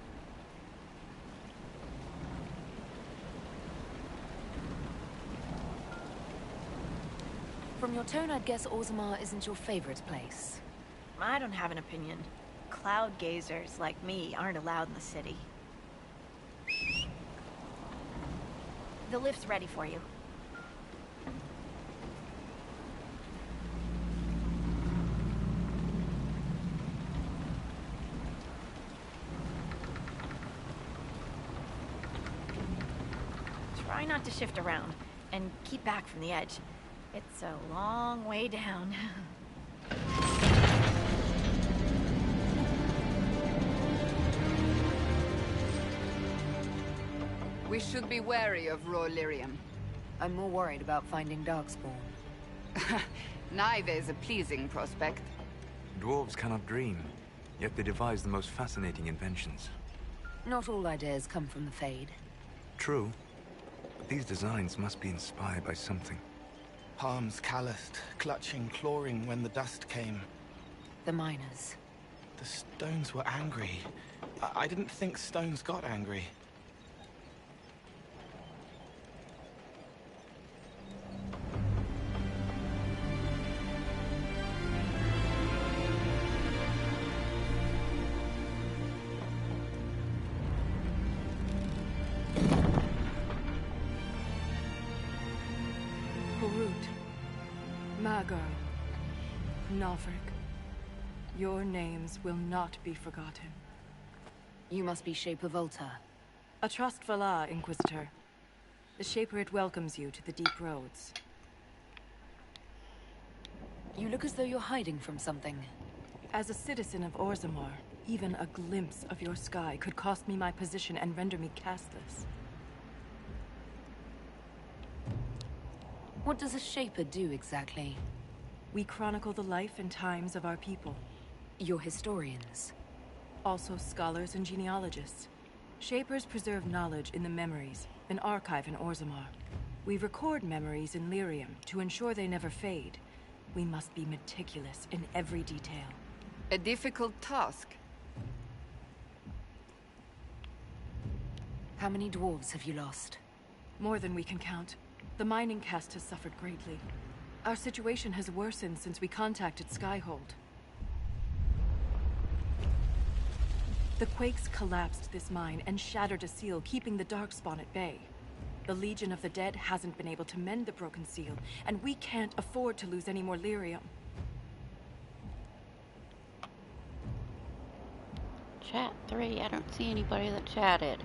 From your tone, I'd guess Orzammar isn't your favorite place. I don't have an opinion. Cloud gazers like me aren't allowed in the city. The lift's ready for you. Try not to shift around, and keep back from the edge. It's a long way down. We should be wary of raw lyrium. I'm more worried about finding darkspawn. Neither is a pleasing prospect. Dwarves cannot dream, yet they devise the most fascinating inventions. Not all ideas come from the Fade. True, but these designs must be inspired by something. Palms calloused, clutching, clawing when the dust came. The miners. The stones were angry. I didn't think stones got angry. Mago, Nalfric, your names will not be forgotten. You must be Shaper Volta. A trust Vala, Inquisitor. The Shaper it welcomes you to the deep roads. You look as though you're hiding from something. As a citizen of Orzammar, even a glimpse of your sky could cost me my position and render me castless. What does a Shaper do exactly? We chronicle the life and times of our people. You're historians. Also scholars and genealogists. Shapers preserve knowledge in the memories, an archive in Orzammar. We record memories in Lyrium to ensure they never fade. We must be meticulous in every detail. A difficult task. How many dwarves have you lost? More than we can count. The mining caste has suffered greatly. Our situation has worsened since we contacted Skyhold. The quakes collapsed this mine and shattered a seal, keeping the Darkspawn at bay. The Legion of the Dead hasn't been able to mend the broken seal, and we can't afford to lose any more lyrium. Chat 3, I don't see anybody that chatted.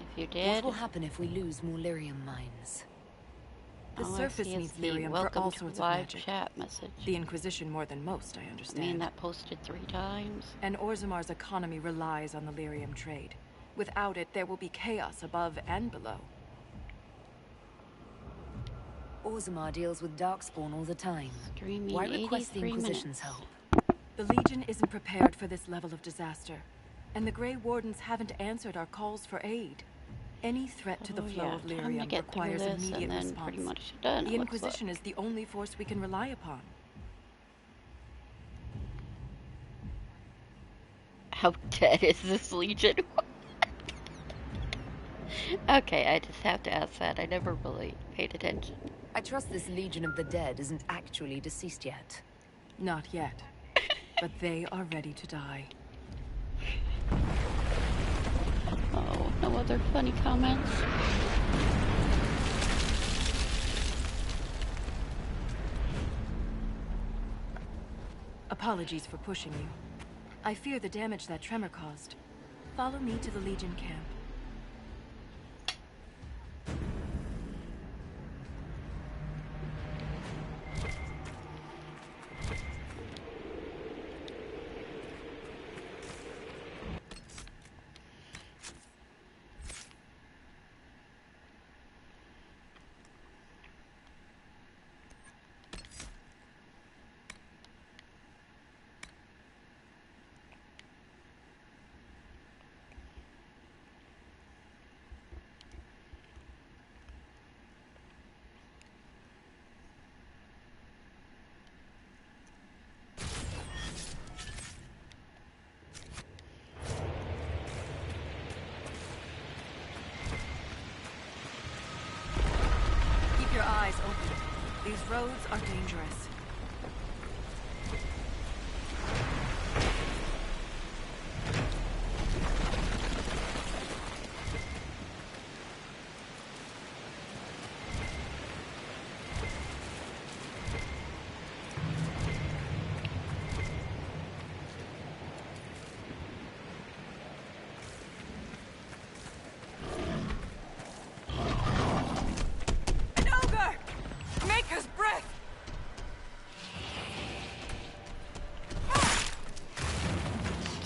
If you did... What will happen if we lose more lyrium mines? The surface needs lyrium for all sorts of magic. Chat message. The Inquisition more than most, I understand. You mean that posted 3 times? And Orzammar's economy relies on the lyrium trade. Without it, there will be chaos above and below. Orzammar deals with Darkspawn all the time. Streaming Why request the 83 Inquisition's minutes. help? The Legion isn't prepared for this level of disaster. And the Grey Wardens haven't answered our calls for aid. Any threat to the flow of lyrium requires immediate response. Pretty much done, The Inquisition is the only force we can rely upon. How dead is this Legion? Okay, I just have to ask that. I never really paid attention. I trust this Legion of the Dead isn't actually deceased yet. Not yet. But they are ready to die. Oh, no other funny comments? Apologies for pushing you. I fear the damage that tremor caused. Follow me to the Legion camp. Your eyes open. These roads are dangerous.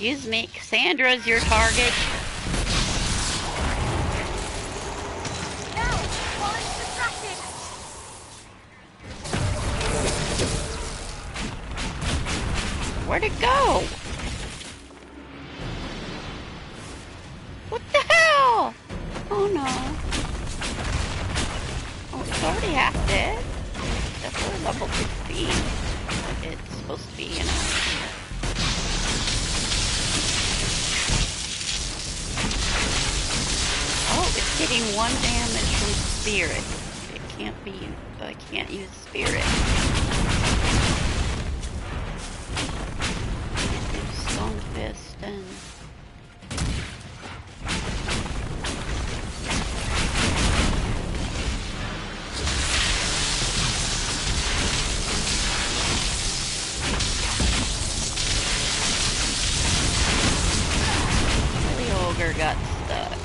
Excuse me, Cassandra's your target. No! While it's distracted! Where'd it go? What the hell? Oh no. Oh, it's already half dead. Definitely level 16. It's supposed to be, you know. Oh, it's getting 1 damage from spirit. It can't be, I can't use spirit. Can't do stone fist and... got stuck.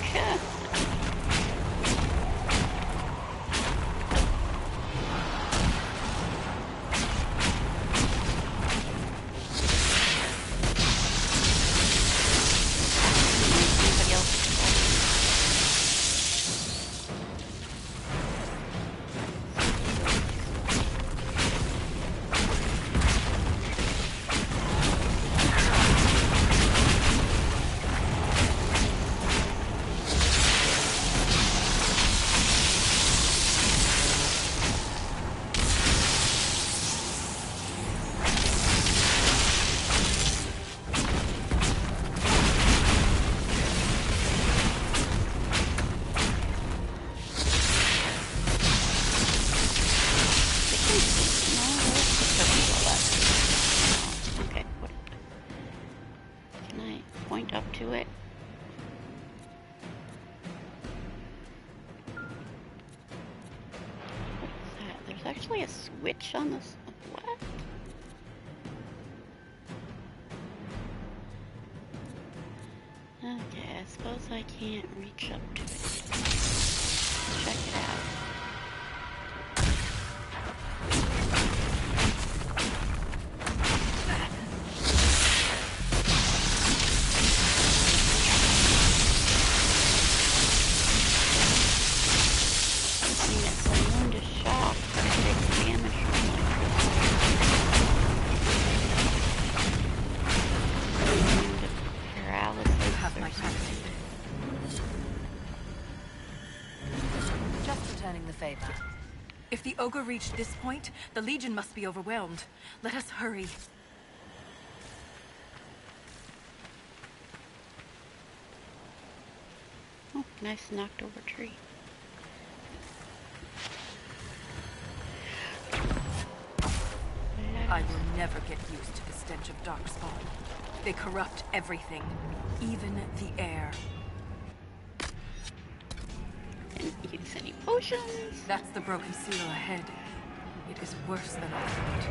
Actually a switch on this. What? Okay, I suppose I can't reach up to it. Check it out. If the ogre reached this point, the Legion must be overwhelmed. Let us hurry. Oh, nice knocked over tree. I will never get used to the stench of darkspawn. They corrupt everything, even the air. Didn't use any potions. That's the broken seal ahead. It is worse than I thought.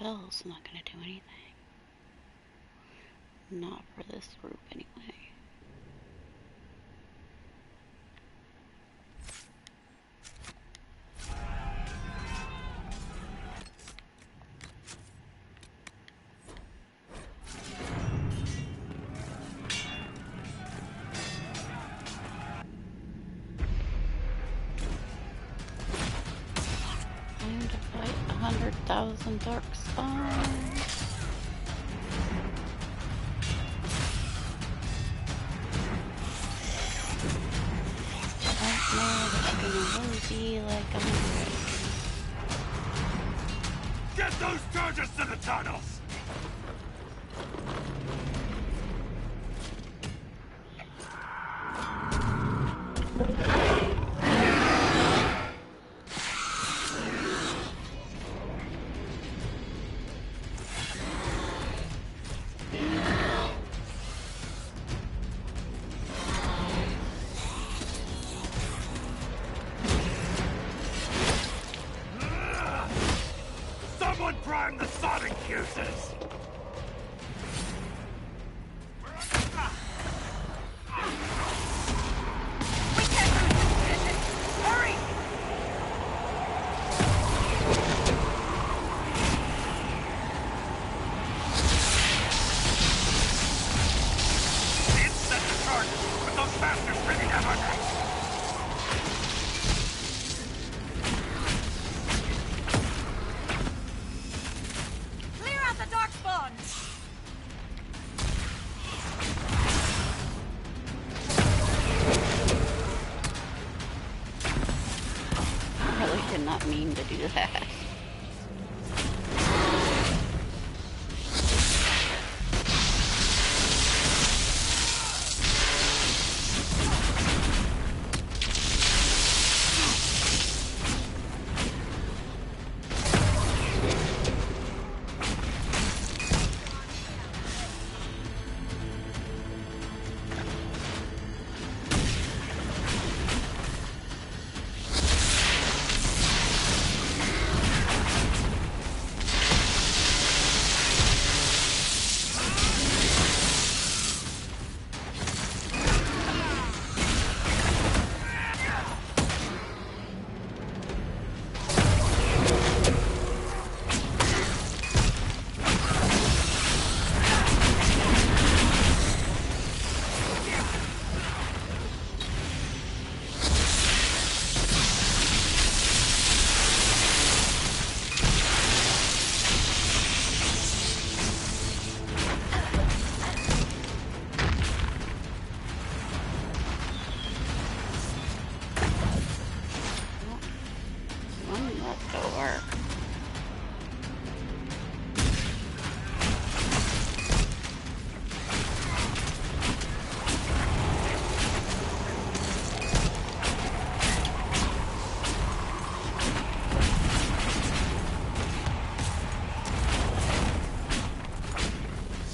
Spell's not gonna do anything. Not for this group anyway. Time to fight 100,000 darkspawn. Be like 100. Get those charges to the tunnels! Someone prime the sonic fuses! Hurry! It's set the charges, but those bastards really have our necks! Clear out the darkspawn! I really did not mean to do that. One left over.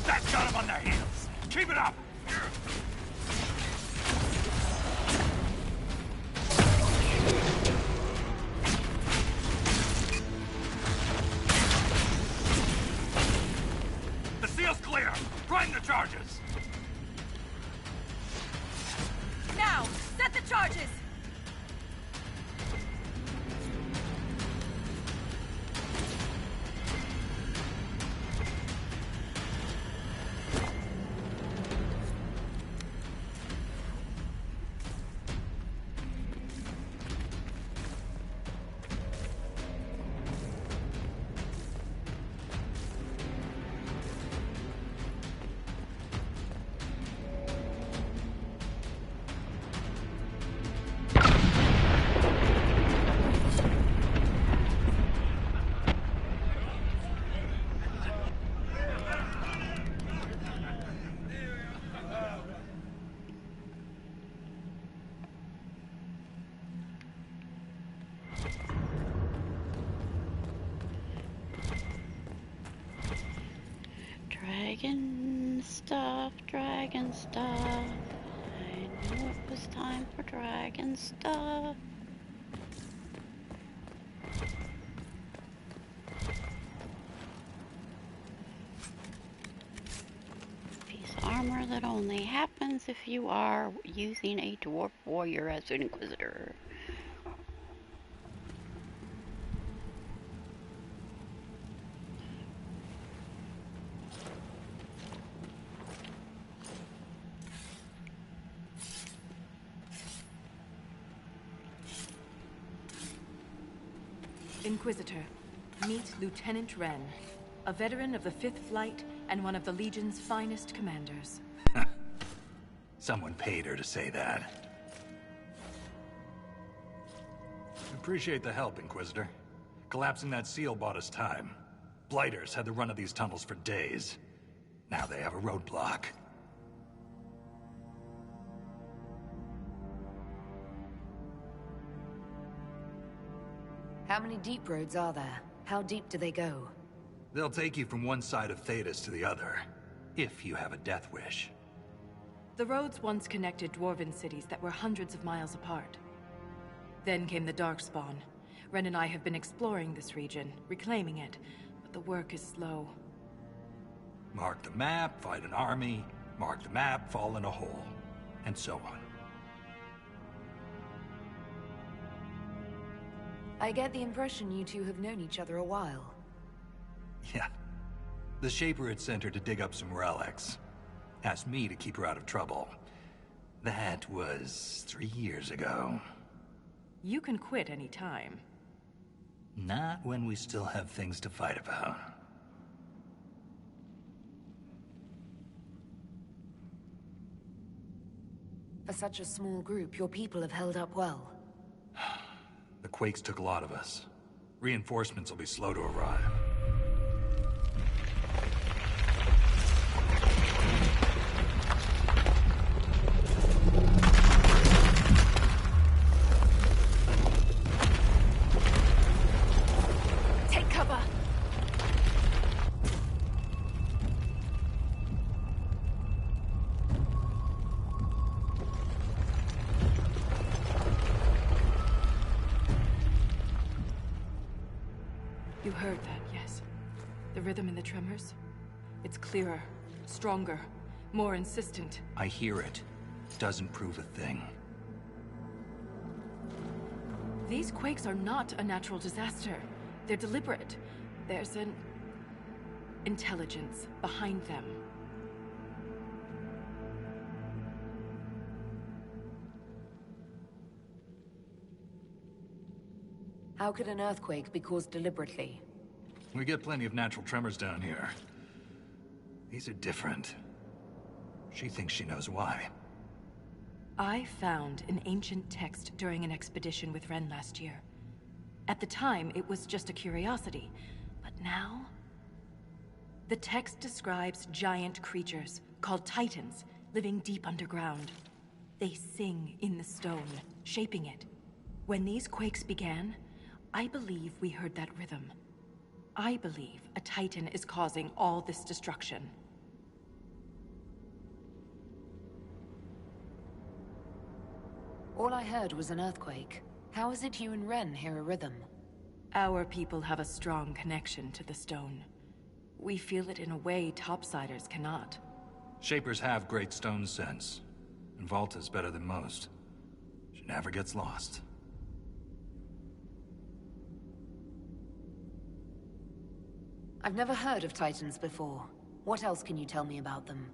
That's got them on their heels! Keep it up! The seal's clear! Prime the charges! Now, set the charges! Dragon stuff, dragon stuff. I knew it was time for dragon stuff. Piece of armor that only happens if you are using a dwarf warrior as an inquisitor. Inquisitor, meet Lieutenant Wren, a veteran of the 5th Flight and one of the Legion's finest commanders. Someone paid her to say that. Appreciate the help, Inquisitor. Collapsing that seal bought us time. Blighters had the run of these tunnels for days. Now they have a roadblock. How many deep roads are there? How deep do they go? They'll take you from one side of Thetis to the other, if you have a death wish. The roads once connected dwarven cities that were hundreds of miles apart. Then came the Darkspawn. Ren and I have been exploring this region, reclaiming it, the work is slow. Mark the map, fight an army. Mark the map, fall in a hole. And so on. I get the impression you two have known each other a while. Yeah. The Shaper had sent her to dig up some relics. Asked me to keep her out of trouble. That was 3 years ago. You can quit any time. Not when we still have things to fight about. For such a small group, your people have held up well. The Quakes took a lot of us. Reinforcements will be slow to arrive. Take cover! You heard that, yes? The rhythm in the tremors? It's clearer, stronger, more insistent. I hear it. Doesn't prove a thing. These quakes are not a natural disaster. They're deliberate. There's an intelligence behind them. How could an earthquake be caused deliberately? We get plenty of natural tremors down here. These are different. She thinks she knows why. I found an ancient text during an expedition with Ren last year. At the time, it was just a curiosity. But now? The text describes giant creatures, called Titans, living deep underground. They sing in the stone, shaping it. When these quakes began, I believe we heard that rhythm. I believe a Titan is causing all this destruction. All I heard was an earthquake. How is it you and Ren hear a rhythm? Our people have a strong connection to the stone. We feel it in a way topsiders cannot. Shapers have great stone sense. And Volta's better than most. She never gets lost. I've never heard of Titans before. What else can you tell me about them?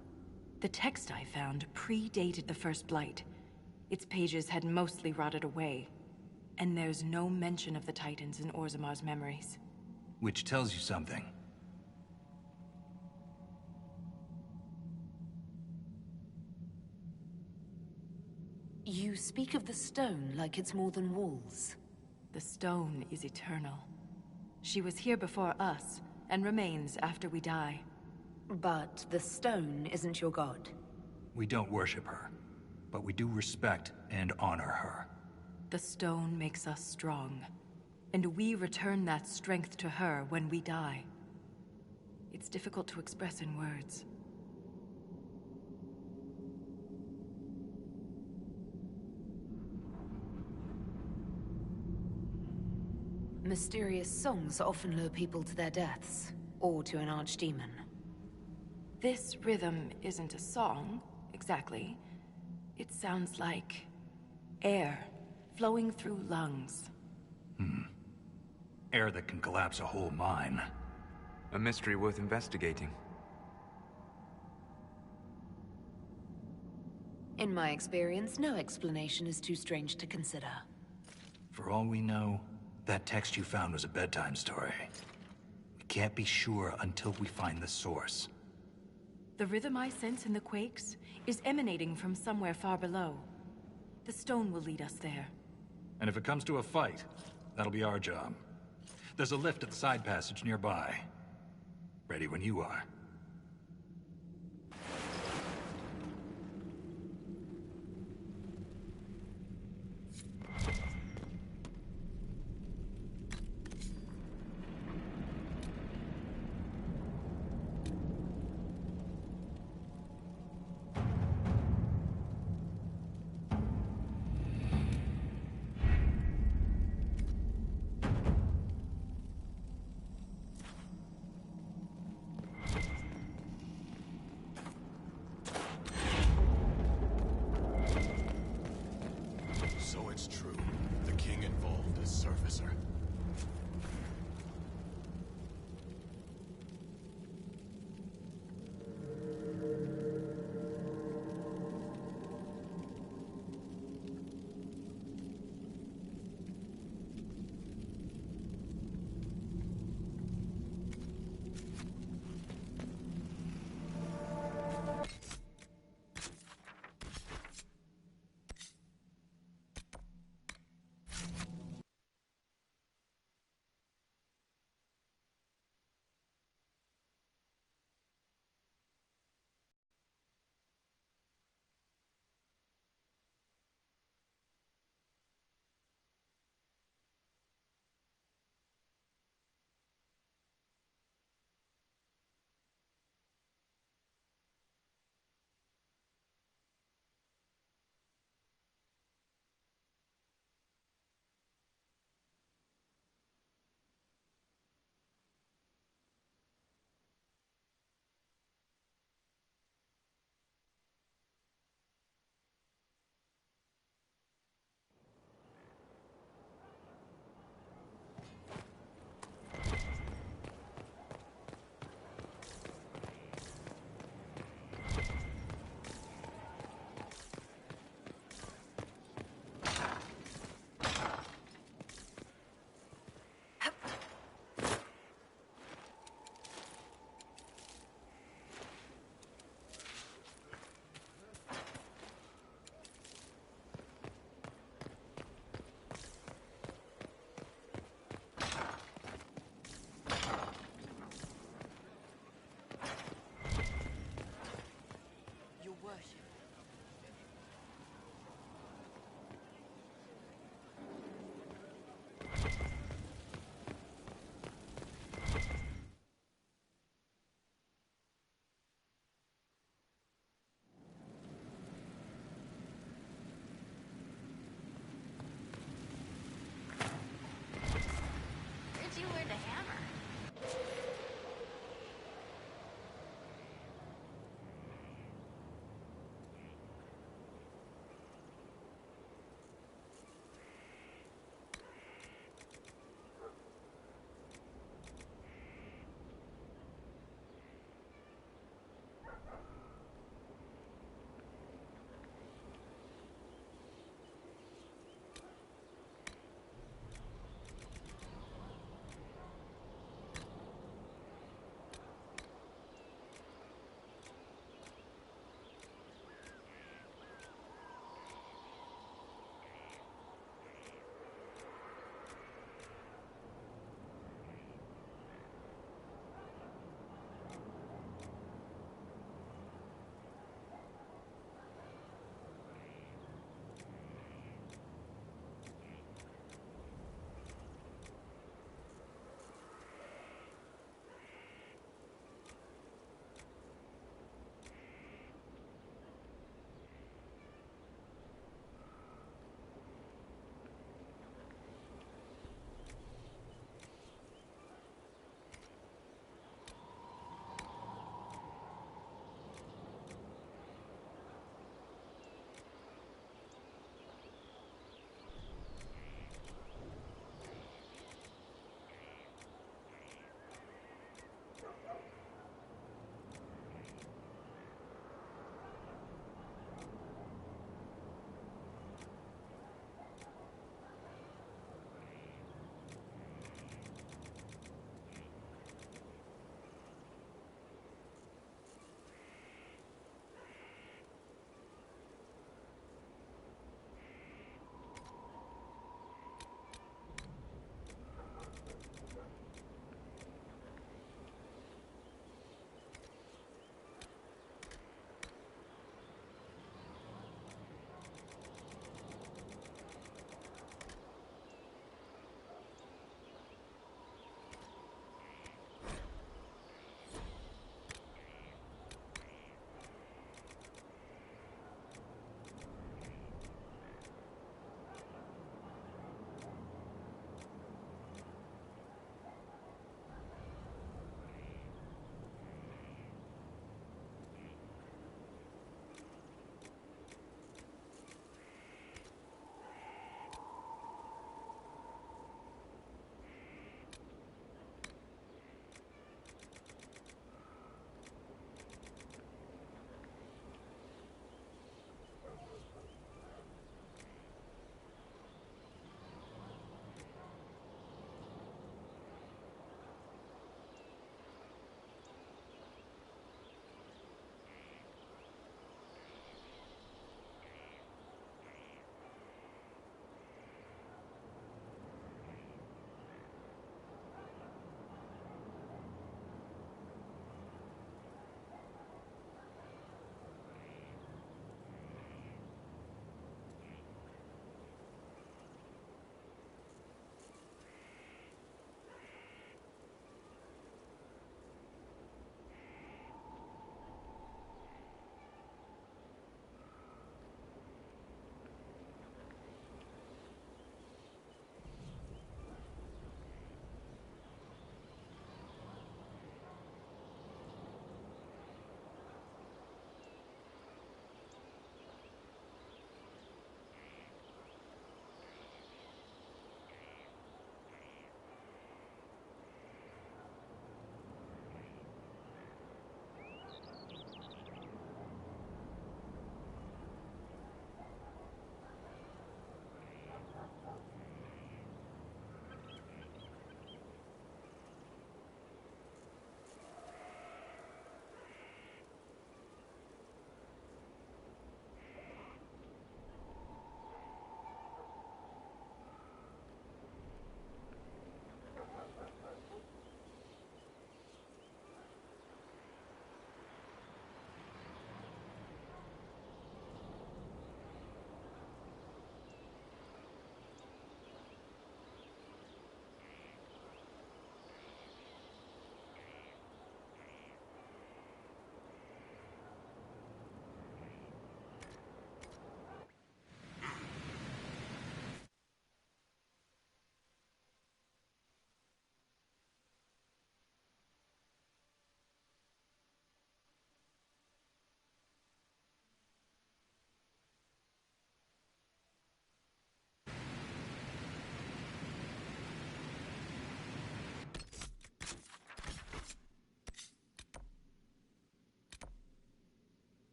The text I found predated the First Blight. Its pages had mostly rotted away. And there's no mention of the Titans in Orzamar's memories. Which tells you something. You speak of the stone like it's more than walls. The stone is eternal. She was here before us, and remains after we die. But the stone isn't your god. We don't worship her, but we do respect and honor her. The stone makes us strong, and we return that strength to her when we die. It's difficult to express in words. Mysterious songs often lure people to their deaths, or to an archdemon. This rhythm isn't a song, exactly. It sounds like air flowing through lungs. Air that can collapse a whole mine. A mystery worth investigating. In my experience, no explanation is too strange to consider. For all we know, that text you found was a bedtime story. We can't be sure until we find the source. The rhythm I sense in the quakes is emanating from somewhere far below. The stone will lead us there. And if it comes to a fight, that'll be our job. There's a lift at the side passage nearby. Ready when you are.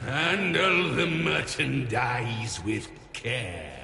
Handle the merchandise with care.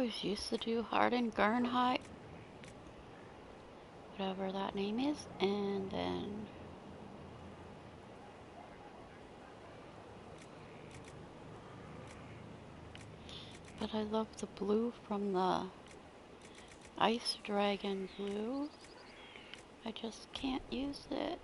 always used to do Harden Gernheit, whatever that name is, and then but I love the blue from the Ice Dragon blue. I just can't use it.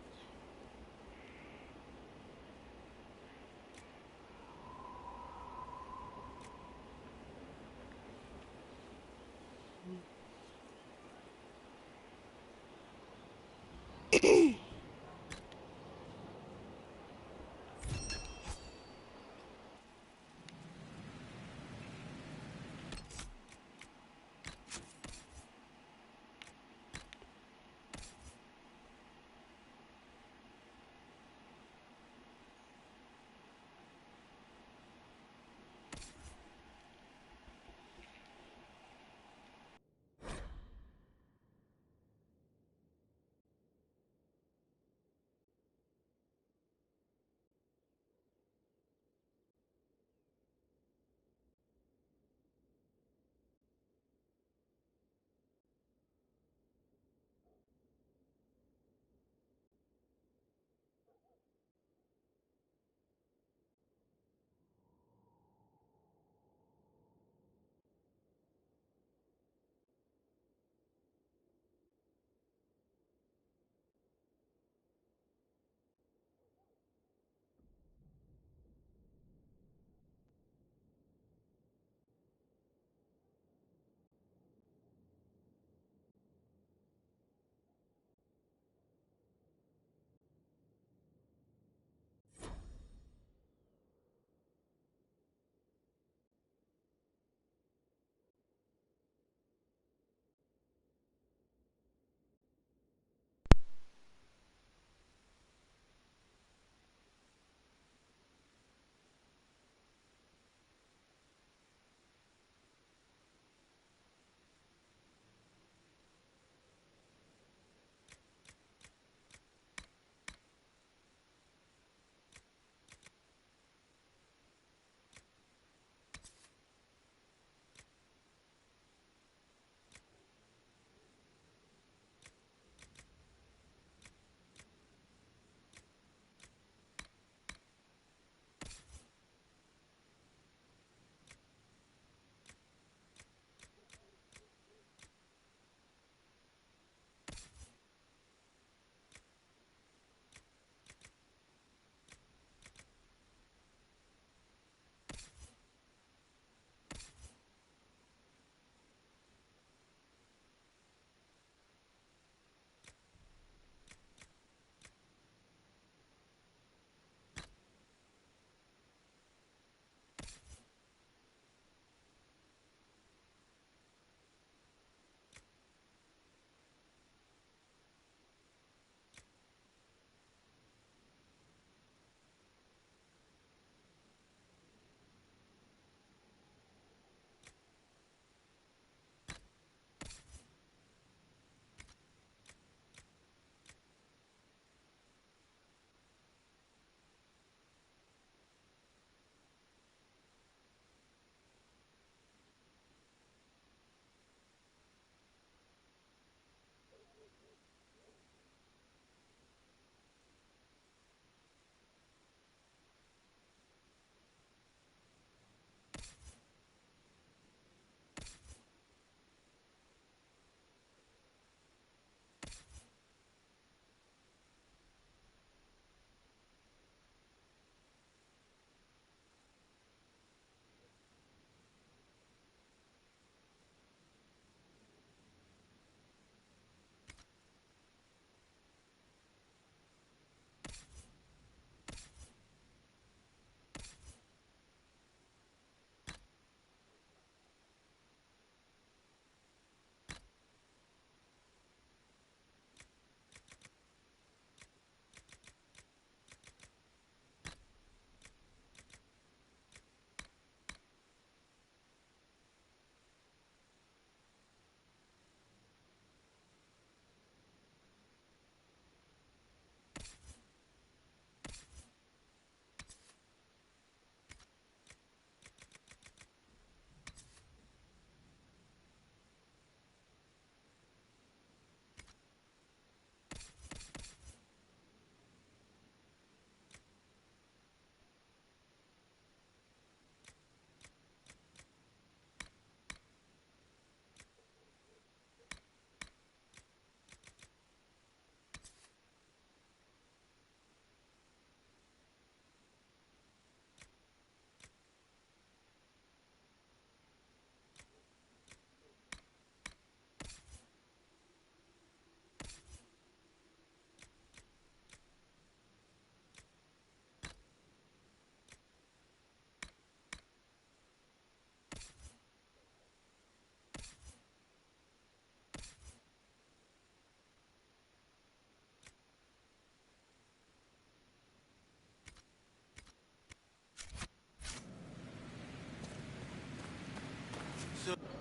so